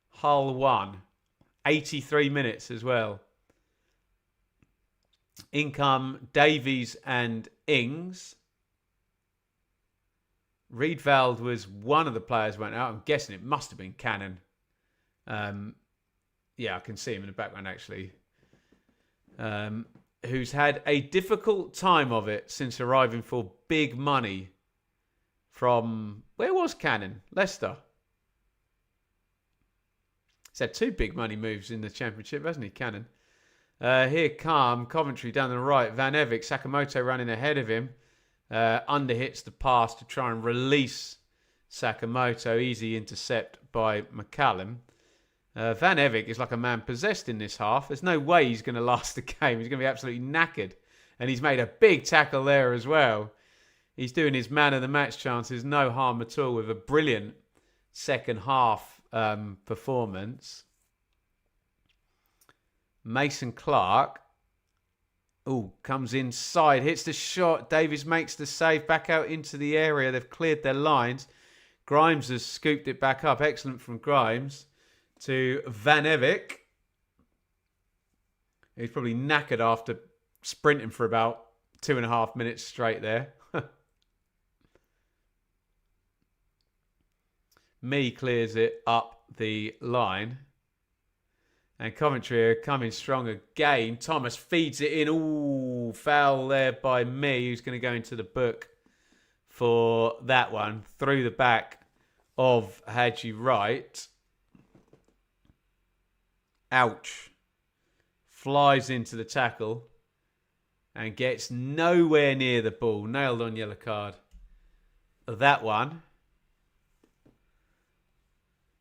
Hull 1. 83 minutes as well. In come Davies and Ings. Riedveld was one of the players went out. I'm guessing it must have been Cannon. Yeah, I can see him in the background actually. Who's had a difficult time of it since arriving for big money from... Where was Cannon? Leicester. He's had 2 big money moves in the Championship, hasn't he, Cannon? Here come Coventry down the right. Van Evik, Sakamoto running ahead of him. Underhits the pass to try and release Sakamoto. Easy intercept by McCallum. Van Evik is like a man possessed in this half. There's no way he's going to last the game. He's going to be absolutely knackered. And he's made a big tackle there as well. He's doing his man of the match chances. No harm at all with a brilliant second half performance. Mason Clark. Oh, comes inside. Hits the shot. Davies makes the save. Back out into the area. They've cleared their lines. Grimes has scooped it back up. Excellent from Grimes to Van Evik. He's probably knackered after sprinting for about 2.5 minutes straight there. Me clears it up the line. And Coventry are coming strong again. Thomas feeds it in. Ooh, foul there by me, who's going to go into the book for that one. Through the back of Hadji Wright. Ouch. Flies into the tackle and gets nowhere near the ball. Nailed on yellow card. That one.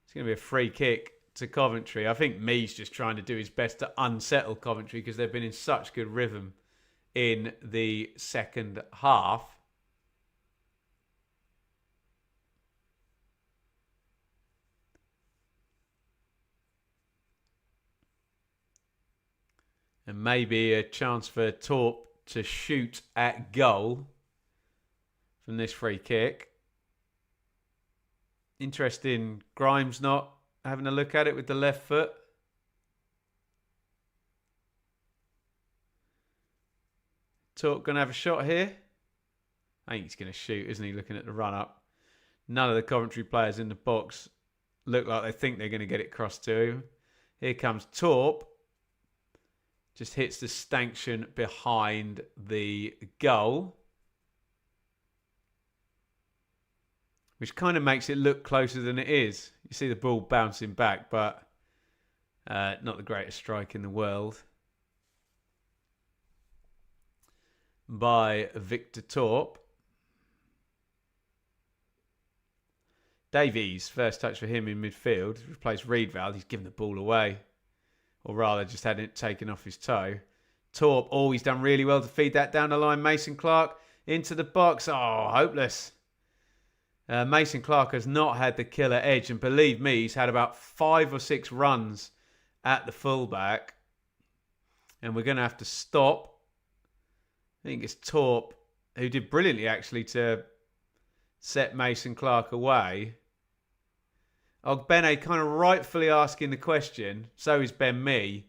It's going to be a free kick to Coventry. I think Mee's just trying to do his best to unsettle Coventry because they've been in such good rhythm in the second half. And maybe a chance for Torp to shoot at goal from this free kick. Interesting, Grimes not having a look at it with the left foot. Torp going to have a shot here. I think he's going to shoot, isn't he, looking at the run-up. None of the Coventry players in the box look like they think they're going to get it crossed to him. Here comes Torp. Just hits the stanchion behind the goal. Which kind of makes it look closer than it is. You see the ball bouncing back, but not the greatest strike in the world. By Victor Torp. Davies, first touch for him in midfield. Replaced Reedveld. He's given the ball away. Or rather, just had it taken off his toe. Torp, he's done really well to feed that down the line. Mason Clark into the box. Oh, hopeless. Mason Clark has not had the killer edge. And believe me, he's had about 5 or 6 runs at the fullback. And we're going to have to stop. I think it's Torp, who did brilliantly, actually, to set Mason Clark away. Ogbene kind of rightfully asking the question, so is Ben Mee,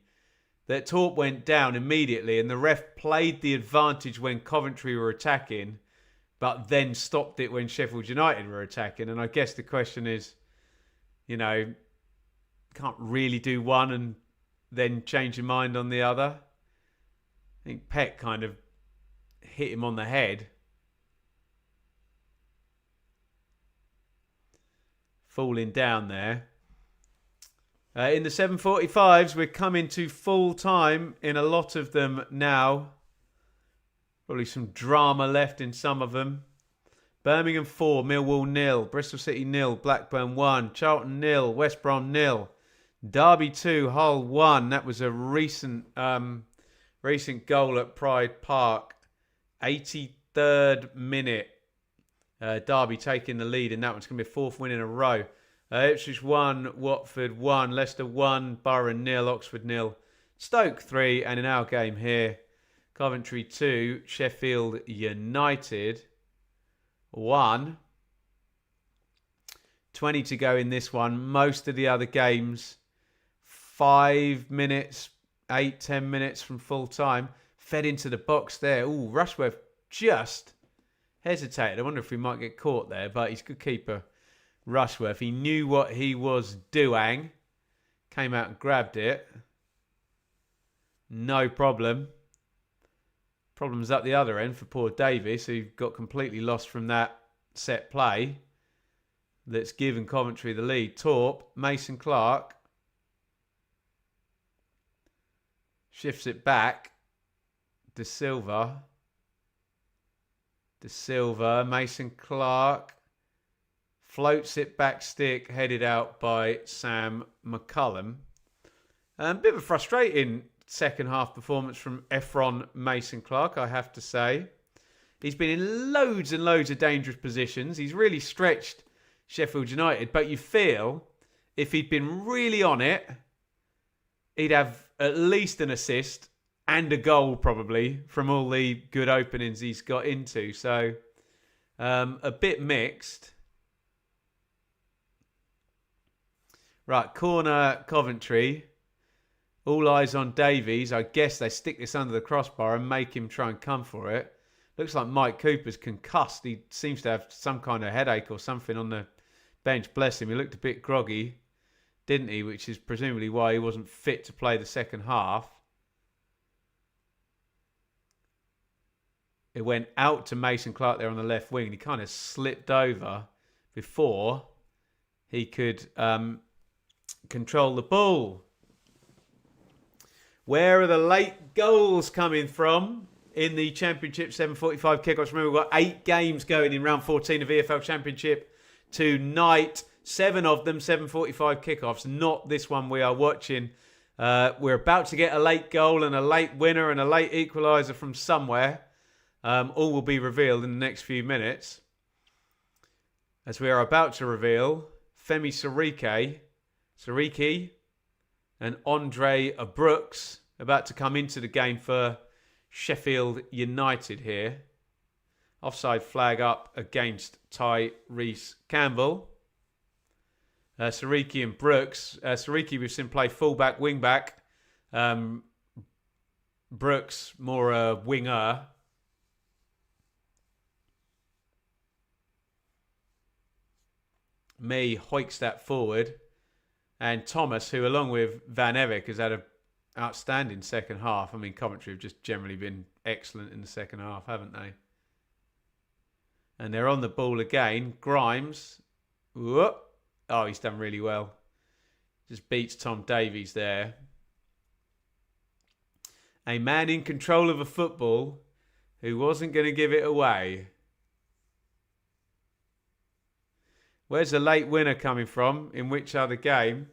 that Torp went down immediately and the ref played the advantage when Coventry were attacking, but then stopped it when Sheffield United were attacking. And I guess the question is, can't really do one and then change your mind on the other. I think Peck kind of hit him on the head. Falling down there. In the 7:45s, we're coming to full time in a lot of them now. Probably some drama left in some of them. Birmingham 4, Millwall 0, Bristol City 0, Blackburn 1, Charlton 0, West Brom 0, Derby 2, Hull 1. That was a recent goal at Pride Park. 83rd minute. Derby taking the lead in that one. It's going to be a 4th win in a row. Ipswich 1, Watford 1, Leicester 1, Borough 0, Oxford 0, Stoke 3, and in our game here, Coventry 2, Sheffield United 1. 20 to go in this one. Most of the other games, 5 minutes, 8-10 minutes from full time. Fed into the box there. Ooh, Rushworth just hesitated. I wonder if we might get caught there, but he's a good keeper. Rushworth, he knew what he was doing. Came out and grabbed it. No problem. Problems at the other end for poor Davies, who got completely lost from that set play. That's given Coventry the lead. Torp, Mason Clark. Shifts it back. De Silva, Mason Clark floats it back stick, headed out by Sam McCullum. A bit of a frustrating second half performance from Ephron Mason Clark, I have to say. He's been in loads and loads of dangerous positions. He's really stretched Sheffield United, but you feel if he'd been really on it, he'd have at least an assist and a goal probably from all the good openings he's got into. So a bit mixed. Right, corner Coventry. All eyes on Davies. I guess they stick this under the crossbar and make him try and come for it. Looks like Mike Cooper's concussed. He seems to have some kind of headache or something on the bench. Bless him. He looked a bit groggy, didn't he? Which is presumably why he wasn't fit to play the second half. It went out to Mason Clark there on the left wing. And he kind of slipped over before he could control the ball. Where are the late goals coming from in the Championship 7:45 kickoffs? Remember, we've got 8 games going in round 14 of EFL Championship tonight. 7 of them 7:45 kickoffs. Not this one we are watching. We're about to get a late goal and a late winner and a late equaliser from somewhere. All will be revealed in the next few minutes. As we are about to reveal, Femi Siriki and Andre Brooks about to come into the game for Sheffield United here. Offside flag up against Tyrese Campbell. Siriki and Brooks. Siriki we've seen play fullback, wingback. Brooks more a winger. Me hoiks that forward. And Thomas, who along with Van Erijk has had an outstanding second half. I mean, Coventry have just generally been excellent in the second half, haven't they? And they're on the ball again. Grimes. Whoop. Oh, he's done really well. Just beats Tom Davies there. A man in control of a football who wasn't going to give it away. Where's the late winner coming from? In which other game?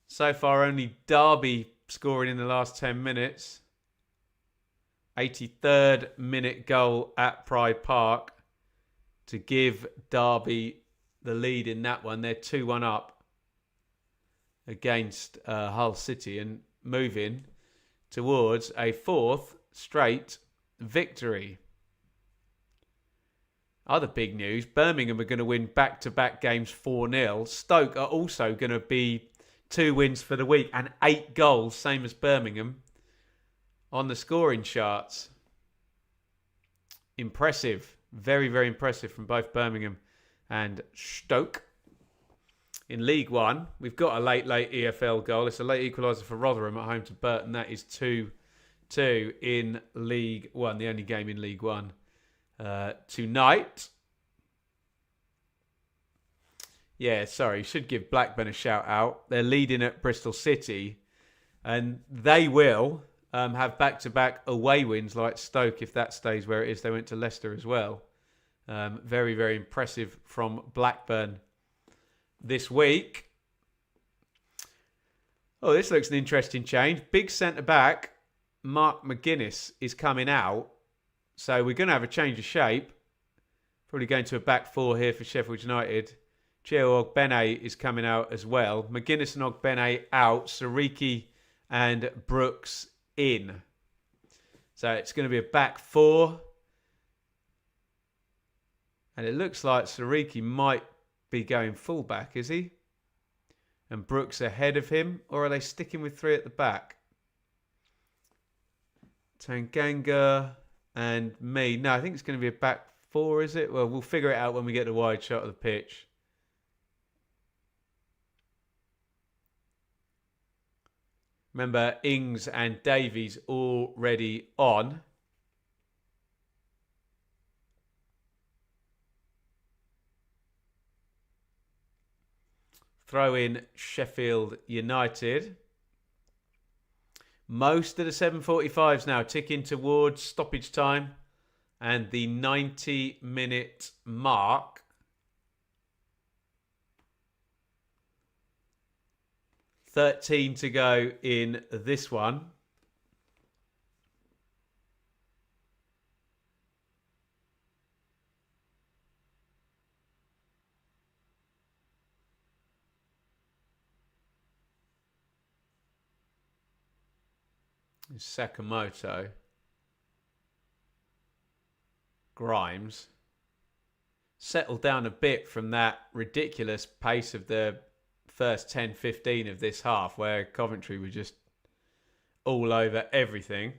So far, only Derby scoring in the last 10 minutes. 83rd minute goal at Pride Park to give Derby the lead in that one. They're 2-1 up against Hull City and moving towards a 4th straight victory. Other big news, Birmingham are going to win back-to-back games 4-0. Stoke are also going to be 2 wins for the week and 8 goals, same as Birmingham, on the scoring charts. Impressive. Very, very impressive from both Birmingham and Stoke. In League One, we've got a late EFL goal. It's a late equaliser for Rotherham at home to Burton. That is 2-2 in League One, the only game in League One. Tonight. Yeah, sorry, should give Blackburn a shout out. They're leading at Bristol City and they will have back-to-back away wins like Stoke if that stays where it is. They went to Leicester as well. Very, very impressive from Blackburn this week. Oh, this looks an interesting change. Big centre-back Mark McGuinness is coming out. So we're going to have a change of shape. Probably going to a back 4 here for Sheffield United. Cheo Ogbene is coming out as well. McGuinness and Ogbene out. Siriki and Brooks in. So it's going to be a back 4. And it looks like Siriki might be going fullback, is he? And Brooks ahead of him? Or are they sticking with 3 at the back? Tanganga and me. No, I think it's going to be a back 4, is it? Well, we'll figure it out when we get the wide shot of the pitch. Remember, Ings and Davies already on. Throw in Sheffield United. Most of the 7:45s now ticking towards stoppage time and the 90-minute mark. $13 to go in this one. Sakamoto. Grimes. Settled down a bit from that ridiculous pace of the first 10-15 of this half where Coventry were just all over everything.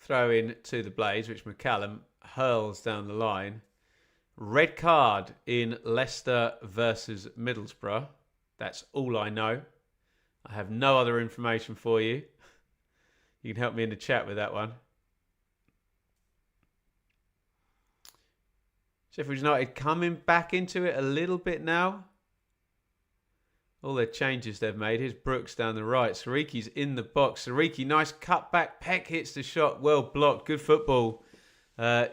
Throw in to the Blades, which McCallum hurls down the line. Red card in Leicester versus Middlesbrough. That's all I know. I have no other information for you. You can help me in the chat with that one. Sheffield United coming back into it a little bit now. All the changes they've made. Here's Brooks down the right. Sariki's in the box. Sariki, nice cutback. Peck hits the shot. Well blocked. Good football.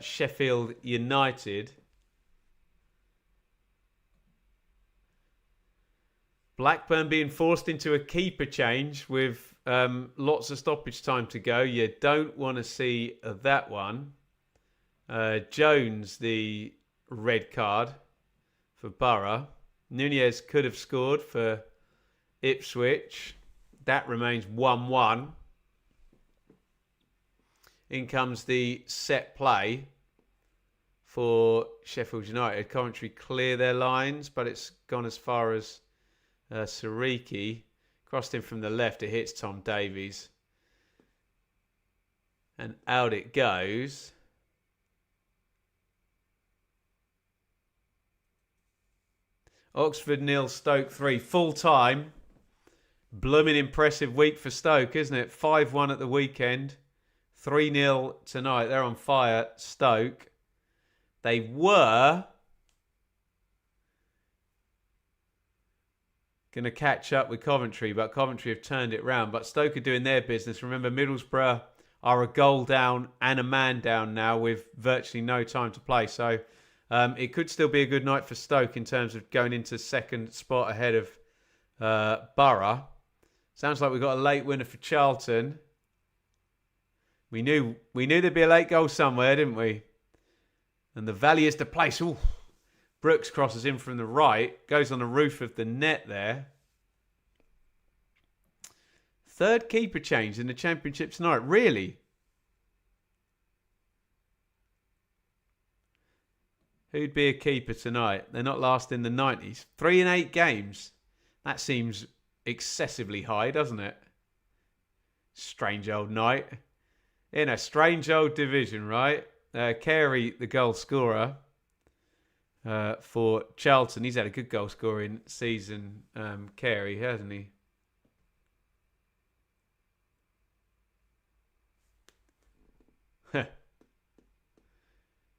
Sheffield United. Blackburn being forced into a keeper change with lots of stoppage time to go. You don't want to see that one. Jones, the red card for Borough. Nunez could have scored for Ipswich. That remains 1-1. In comes the set play for Sheffield United. Coventry clear their lines, but it's gone as far as Sariki. Crossed in from the left. It hits Tom Davies. And out it goes. Oxford 0, Stoke 3. Full time. Blooming impressive week for Stoke, isn't it? 5-1 at the weekend. 3-0 tonight. They're on fire, Stoke. They were going to catch up with Coventry, but Coventry have turned it round. But Stoke are doing their business. Remember, Middlesbrough are a goal down and a man down now with virtually no time to play. So it could still be a good night for Stoke in terms of going into second spot ahead of Borough. Sounds like we've got a late winner for Charlton. We knew there'd be a late goal somewhere, didn't we? And the Valley is the place. Ooh. Brooks crosses in from the right. Goes on the roof of the net there. Third keeper change in the Championship tonight. Really? Who'd be a keeper tonight? They're not last in the 90s. 3 in 8 games. That seems excessively high, doesn't it? Strange old night. In a strange old division, right? Carey, the goal scorer for Charlton. He's had a good goal scoring season, Carey, hasn't he?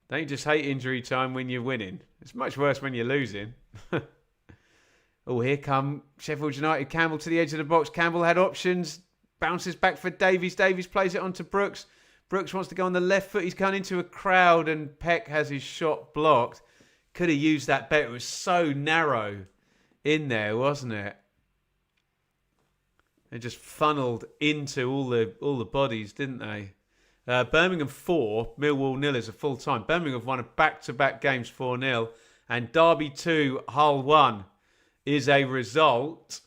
Don't just hate injury time when you're winning. It's much worse when you're losing. Oh, here come Sheffield United. Campbell to the edge of the box. Campbell had options. Bounces back for Davies. Davies plays it on to Brooks. Brooks wants to go on the left foot. He's gone into a crowd and Peck has his shot blocked. Could have used that better. It was so narrow in there, wasn't it? They just funneled into all the bodies, didn't they? Birmingham 4, Millwall 0 is a full time. Birmingham have won a back-to-back games 4-0. And Derby 2, Hull 1 is a result.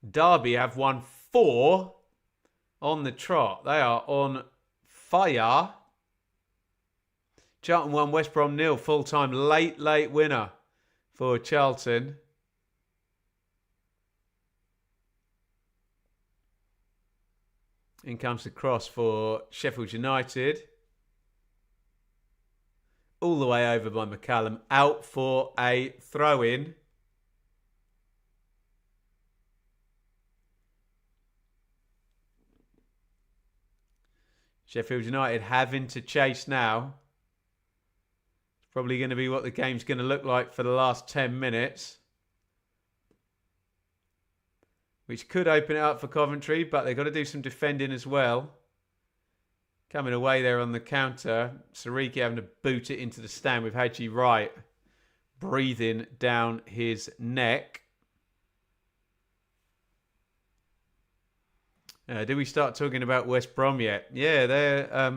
Derby have won 4 on the trot. They are on fire. Charlton 1, West Brom 0, full time. Late winner for Charlton. In comes the cross for Sheffield United. All the way over by McCallum. Out for a throw-in. Sheffield United having to chase now. It's probably going to be what the game's going to look like for the last 10 minutes. Which could open it up for Coventry, but they've got to do some defending as well. Coming away there on the counter. Sariki having to boot it into the stand with Haji Wright breathing down his neck. Do we start talking about West Brom yet? Yeah, they're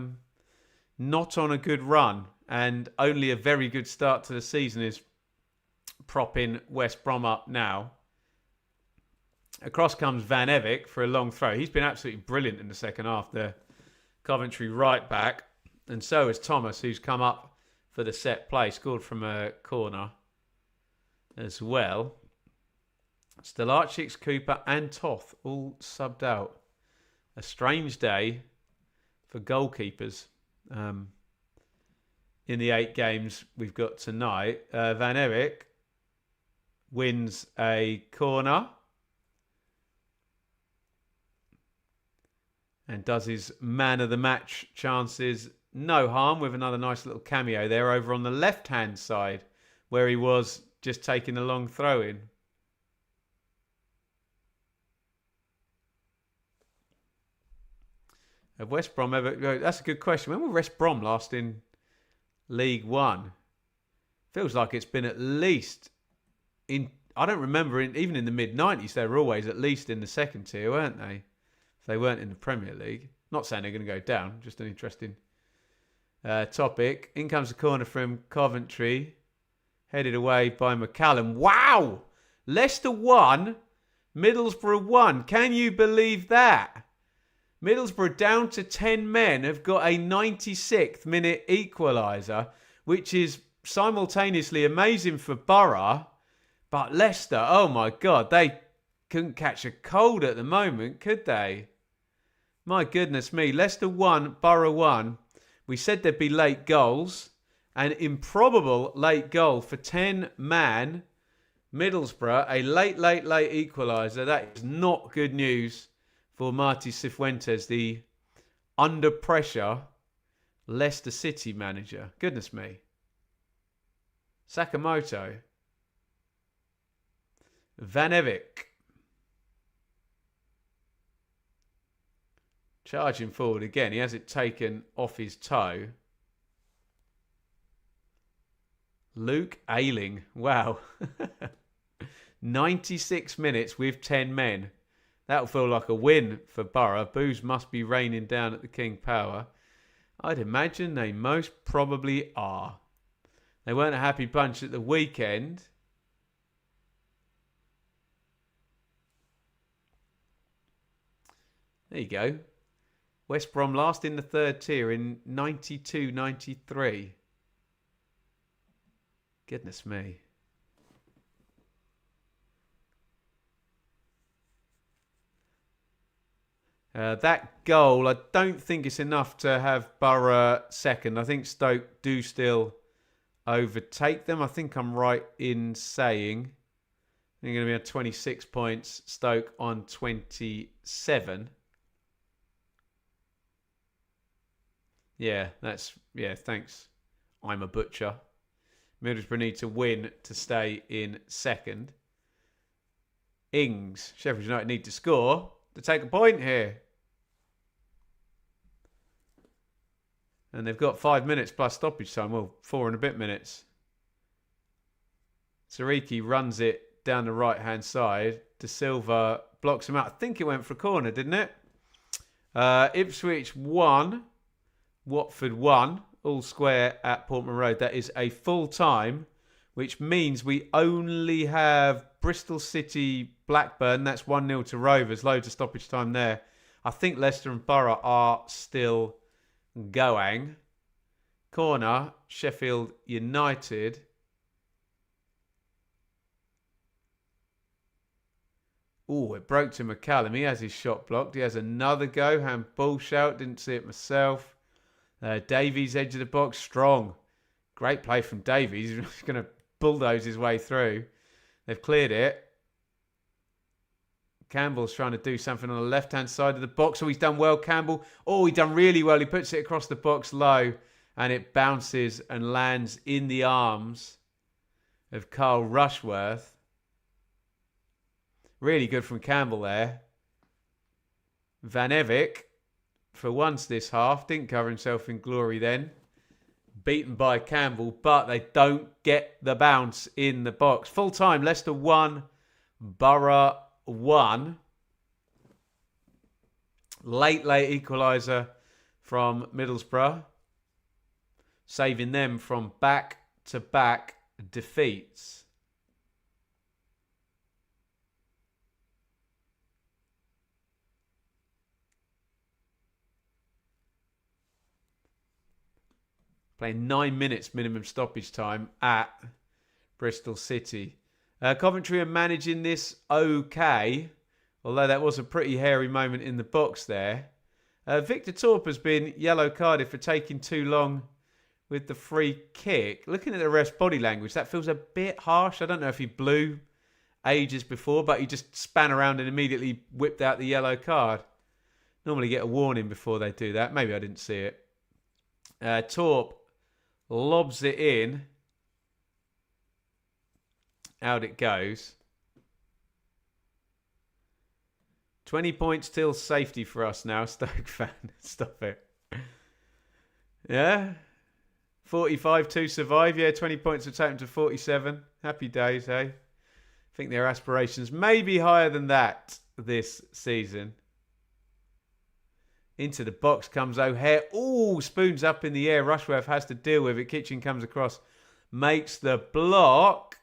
not on a good run. And only a very good start to the season is propping West Brom up now. Across comes Van Evik for a long throw. He's been absolutely brilliant in the second half, the Coventry right back. And so has Thomas, who's come up for the set play. Scored from a corner as well. Stelarchik, Cooper and Toth all subbed out. A strange day for goalkeepers in the 8 games we've got tonight. Van Eyck wins a corner and does his man of the match chances no harm with another nice little cameo there over on the left-hand side where he was just taking a long throw in. Have West Brom ever... That's a good question. When were West Brom last in League One? Feels like it's been at least in... I don't remember, even in the mid-90s, they were always at least in the second tier, weren't they? If they weren't in the Premier League. Not saying they're going to go down, just an interesting topic. In comes the corner from Coventry. Headed away by McCallum. Wow! Leicester 1, Middlesbrough 1. Can you believe that? Middlesbrough down to 10 men have got a 96th minute equaliser, which is simultaneously amazing for Borough. But Leicester, oh my God, they couldn't catch a cold at the moment, could they? My goodness me. Leicester 1, Borough 1. We said there'd be late goals. An improbable late goal for 10-man Middlesbrough. A late equaliser. That is not good news for Marty Cifuentes, the under pressure Leicester City manager. Goodness me. Sakamoto. Van Eyck. Charging forward again. He has it taken off his toe. Luke Ayling. Wow. 96 minutes with 10 men. That'll feel like a win for Borough. Boos must be raining down at the King Power. I'd imagine they most probably are. They weren't a happy bunch at the weekend. There you go. West Brom last in the third tier in 92-93. Goodness me. That goal, I don't think it's enough to have Borough second. I think Stoke do still overtake them. I think I'm right in saying they're going to be on 26 points. Stoke on 27. Yeah, thanks. I'm a butcher. Middlesbrough need to win to stay in second. Ings, Sheffield United need to score to take a point here. And they've got 5 minutes plus stoppage time. Well, 4 and a bit minutes. Sariki runs it down the right-hand side. De Silva blocks him out. I think it went for a corner, didn't it? Ipswich 1. Watford 1. All square at Portman Road. That is a full time, which means we only have Bristol City, Blackburn. That's 1-0 to Rovers. Loads of stoppage time there. I think Leicester and Borough are still going. Corner, Sheffield United. Oh, it broke to McCallum. He has his shot blocked. He has another go. Handball shout. Didn't see it myself. Davies, edge of the box, strong. Great play from Davies. He's going to bulldoze his way through. They've cleared it. Campbell's trying to do something on the left-hand side of the box. Oh, he's done well, Campbell. Oh, he's done really well. He puts it across the box low, and it bounces and lands in the arms of Carl Rushworth. Really good from Campbell there. Van Eyck, for once this half, didn't cover himself in glory then. Beaten by Campbell, but they don't get the bounce in the box. Full time, Leicester 1, Borough 1. Late equaliser from Middlesbrough, saving them from back-to-back defeats. Playing 9 minutes minimum stoppage time at Bristol City. Coventry are managing this okay, although that was a pretty hairy moment in the box there. Victor Torp has been yellow carded for taking too long with the free kick. Looking at the ref's body language, that feels a bit harsh. I don't know if he blew ages before, but he just span around and immediately whipped out the yellow card. Normally get a warning before they do that. Maybe I didn't see it. Torp lobs it in. Out it goes. 20 points till safety for us now, Stoke fan. Stop it. Yeah. 45 to survive. Yeah, 20 points will take them to 47. Happy days, eh? I think their aspirations may be higher than that this season. Into the box comes O'Hare. Ooh, spoons up in the air. Rushworth has to deal with it. Kitchen comes across. Makes the block.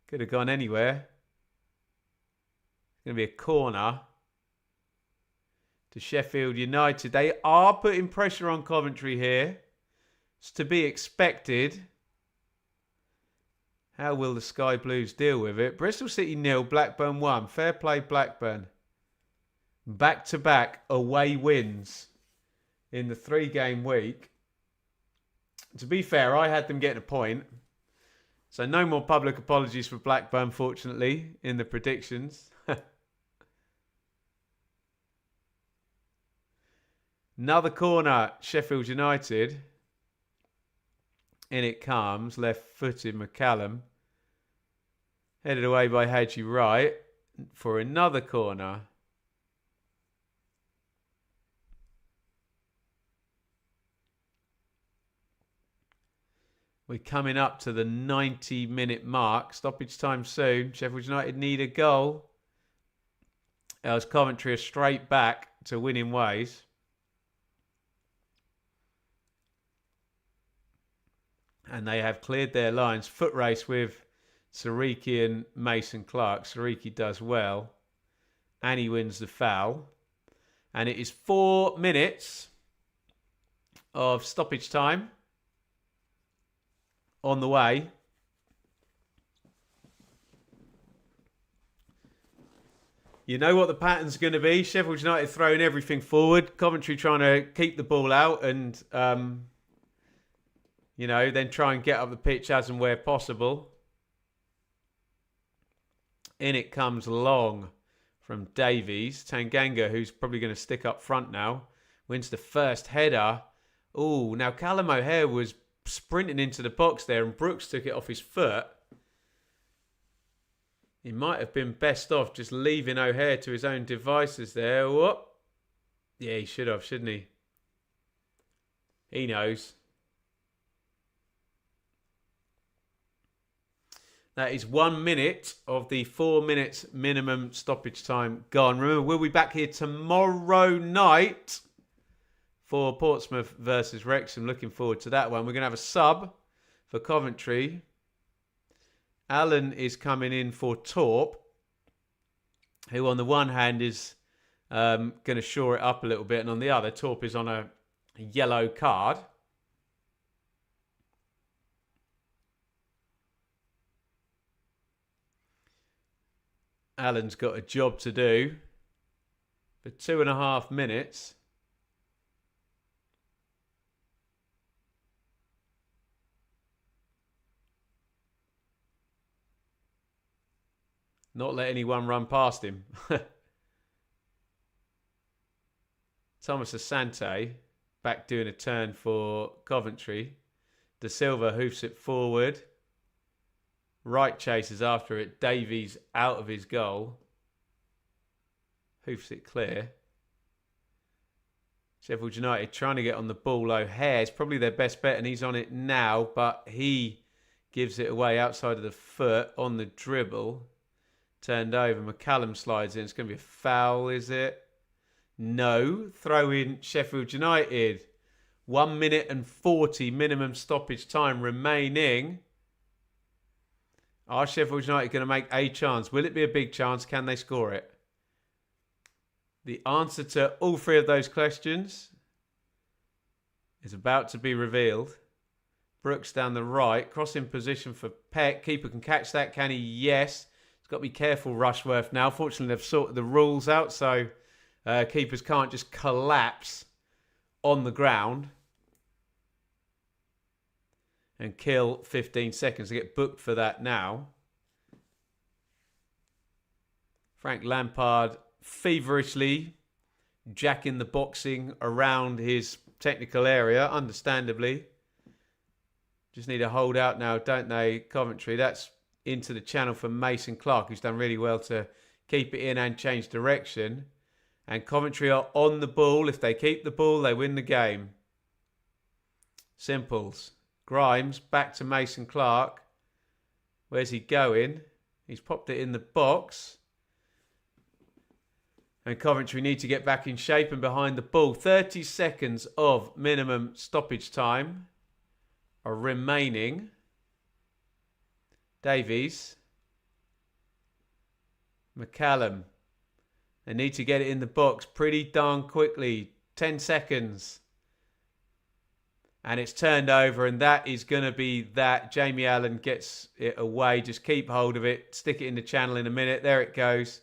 Could have gone anywhere. It's going to be a corner to Sheffield United. They are putting pressure on Coventry here. It's to be expected. How will the Sky Blues deal with it? Bristol City 0, Blackburn 1. Fair play, Blackburn. Back-to-back away wins in the 3-game week. To be fair, I had them getting a point. So no more public apologies for Blackburn, fortunately, in the predictions. Another corner, Sheffield United. In it comes, left-footed McCallum. Headed away by Hadji Wright for another corner. We're coming up to the 90-minute mark. Stoppage time soon. Sheffield United need a goal. As Coventry are straight back to winning ways. And they have cleared their lines. Foot race with Sariki and Mason Clark. Sariki does well. And he wins the foul. And it is 4 minutes of stoppage time on the way. You know what the pattern's going to be. Sheffield United throwing everything forward. Coventry trying to keep the ball out and, then try and get up the pitch as and where possible. In it comes long from Davies. Tanganga, who's probably going to stick up front now, wins the first header. Oh, now Callum O'Hare was sprinting into the box there and Brooks took it off his foot. He might have been best off just leaving O'Hare to his own devices there. Whoop. Yeah, he should have, shouldn't he? He knows. That is 1 minute of the 4 minutes minimum stoppage time gone. Remember, we'll be back here tomorrow night for Portsmouth versus Wrexham. Looking forward to that one. We're going to have a sub for Coventry. Alan is coming in for Torp, who on the one hand is going to shore it up a little bit, and on the other, Torp is on a yellow card. Alan's got a job to do for 2.5 minutes. Not let anyone run past him. Thomas Asante back doing a turn for Coventry. De Silva hoofs it forward. Wright chases after it. Davies out of his goal. Hoofs it clear. Sheffield United trying to get on the ball. O'Hare is probably their best bet and he's on it now, but he gives it away outside of the foot on the dribble. Turned over. McCallum slides in. It's going to be a foul, is it? No. Throw in Sheffield United. 1 minute and 40 minimum stoppage time remaining. Are Sheffield United going to make a chance? Will it be a big chance? Can they score it? The answer to all three of those questions is about to be revealed. Brooks down the right. Crossing position for Peck. Keeper can catch that, can he? Yes. He's got to be careful, Rushworth, now. Fortunately, they've sorted the rules out, so keepers can't just collapse on the ground and kill 15 seconds. They get booked for that now. Frank Lampard feverishly jacking the boxing around his technical area, understandably. Just need a hold out now, don't they, Coventry? That's into the channel for Mason Clark, who's done really well to keep it in and change direction. And Coventry are on the ball. If they keep the ball, they win the game. Simples. Grimes back to Mason Clark. Where's he going? He's popped it in the box. And Coventry need to get back in shape and behind the ball. 30 seconds of minimum stoppage time are remaining. Davies. McCallum. They need to get it in the box pretty darn quickly. 10 seconds. And it's turned over, and that is going to be that. Jamie Allen gets it away. Just keep hold of it. Stick it in the channel in a minute. There it goes.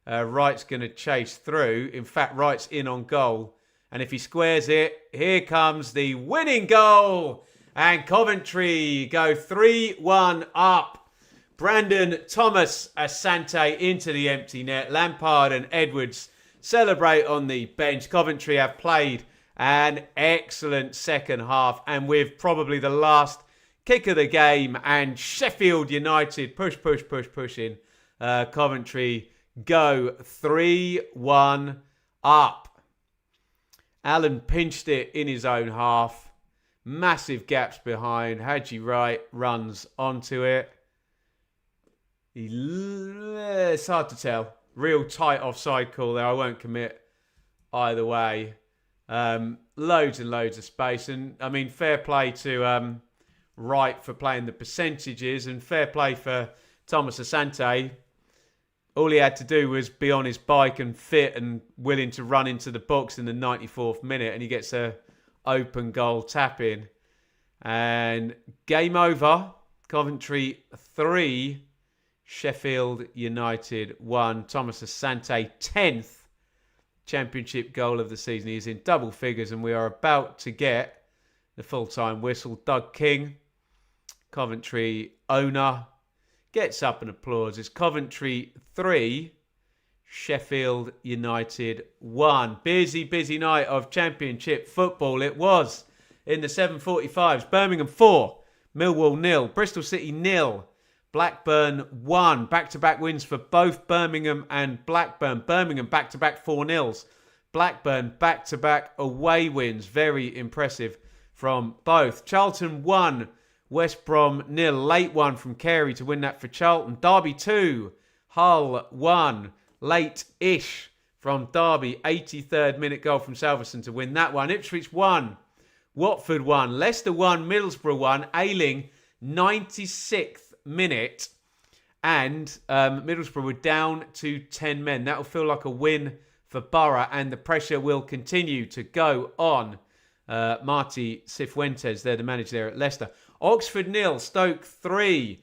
Wright's going to chase through. In fact, Wright's in on goal. And if he squares it, here comes the winning goal. And Coventry go 3-1 up. Brandon Thomas Asante into the empty net. Lampard and Edwards celebrate on the bench. Coventry have played an excellent second half. And with probably the last kick of the game. And Sheffield United pushing. Coventry go 3-1 up. Allen pinched it in his own half. Massive gaps behind. Haji Wright runs onto it. It's hard to tell. Real tight offside call there. I won't commit either way. Loads and loads of space. And, I mean, fair play to Wright for playing the percentages. And fair play for Thomas Asante. All he had to do was be on his bike and fit and willing to run into the box in the 94th minute. And he gets a open goal tap in. And game over. Coventry 3. Sheffield United 1. Thomas Asante 10th Championship goal of the season. He is in double figures. And we are about to get the full-time whistle. Doug King, Coventry owner, gets up and applauds. It's Coventry 3, Sheffield United 1. Busy night of Championship football it was in the 7:45s. Birmingham 4, Millwall 0, Bristol City 0, Blackburn 1. Back-to-back wins for both Birmingham and Blackburn. Birmingham back-to-back 4-0s. Blackburn back-to-back away wins. Very impressive from both. Charlton 1. West Brom 0. Late one from Carey to win that for Charlton. Derby 2. Hull 1. Late-ish from Derby. 83rd minute goal from Salverson to win that one. Ipswich 1. Watford 1. Leicester 1. Middlesbrough 1. Ayling 96th minute. And Middlesbrough were down to 10 men. That will feel like a win for Borough. And the pressure will continue to go on. Marty Cifuentes, they're the manager there at Leicester. Oxford 0, Stoke 3.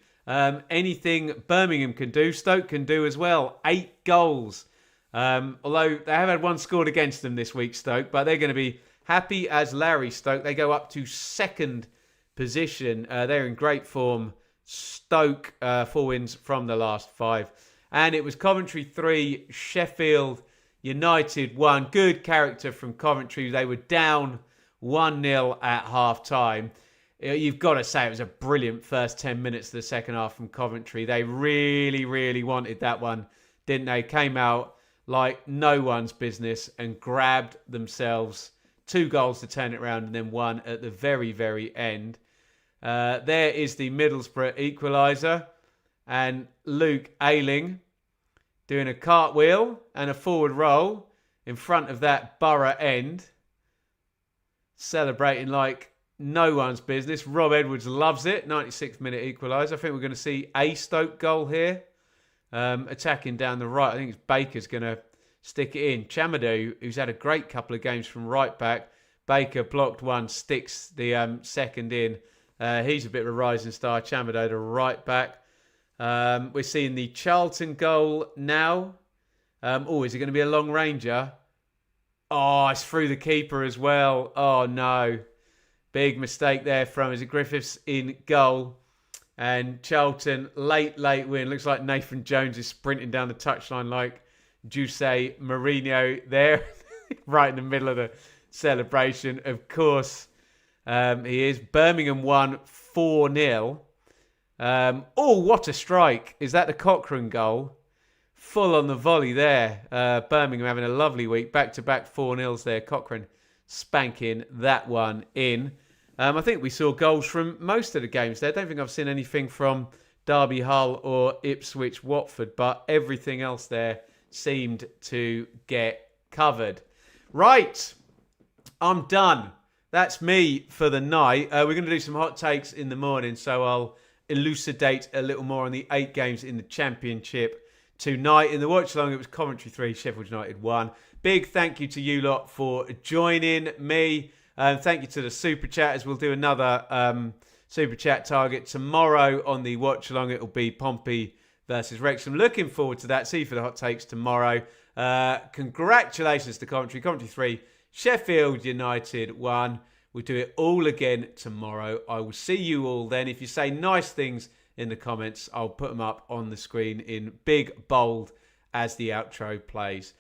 Anything Birmingham can do, Stoke can do as well. 8 goals. Although they have had one scored against them this week, Stoke, but they're going to be happy as Larry, Stoke. They go up to second position. They're in great form. Stoke, 4 wins from the last 5. And it was Coventry 3, Sheffield United 1. Good character from Coventry. They were down 1-0 at half-time. You've got to say it was a brilliant first 10 minutes of the second half from Coventry. They really wanted that one, didn't they? Came out like no one's business and grabbed themselves 2 goals to turn it around and then 1 at the very end. There is the Middlesbrough equaliser. And Luke Ayling doing a cartwheel and a forward roll in front of that Borough end. Celebrating like no one's business. Rob Edwards loves it. 96th minute equaliser. I think we're going to see a Stoke goal here. Attacking down the right. I think it's Baker's going to stick it in. Chamadou, who's had a great couple of games from right back. Baker blocked one, sticks the second in. He's a bit of a rising star. Chamadou, the right back. We're seeing the Charlton goal now. Is it going to be a long ranger? Oh, it's through the keeper as well. Oh, no. Big mistake there from, is it Griffiths in goal? And Charlton, late win. Looks like Nathan Jones is sprinting down the touchline like Jose Mourinho there. Right in the middle of the celebration. Of course, he is. Birmingham won 4-0. What a strike. Is that the Cochrane goal? Full on the volley there. Birmingham having a lovely week. Back-to-back 4-0s there. Cochrane spanking that one in. I think we saw goals from most of the games there. I don't think I've seen anything from Derby Hull or Ipswich Watford, but everything else there seemed to get covered. Right, I'm done. That's me for the night. We're going to do some hot takes in the morning, so I'll elucidate a little more on the 8 games in the Championship tonight. In the watch-along, it was Coventry 3, Sheffield United 1. Big thank you to you lot for joining me. Thank you to the Super Chatters. We'll do another Super Chat target tomorrow on the watch-along. It'll be Pompey versus Wrexham. Looking forward to that. See you for the hot takes tomorrow. Congratulations to Coventry. Coventry 3, Sheffield United 1. We'll do it all again tomorrow. I will see you all then. If you say nice things in the comments, I'll put them up on the screen in big, bold as the outro plays.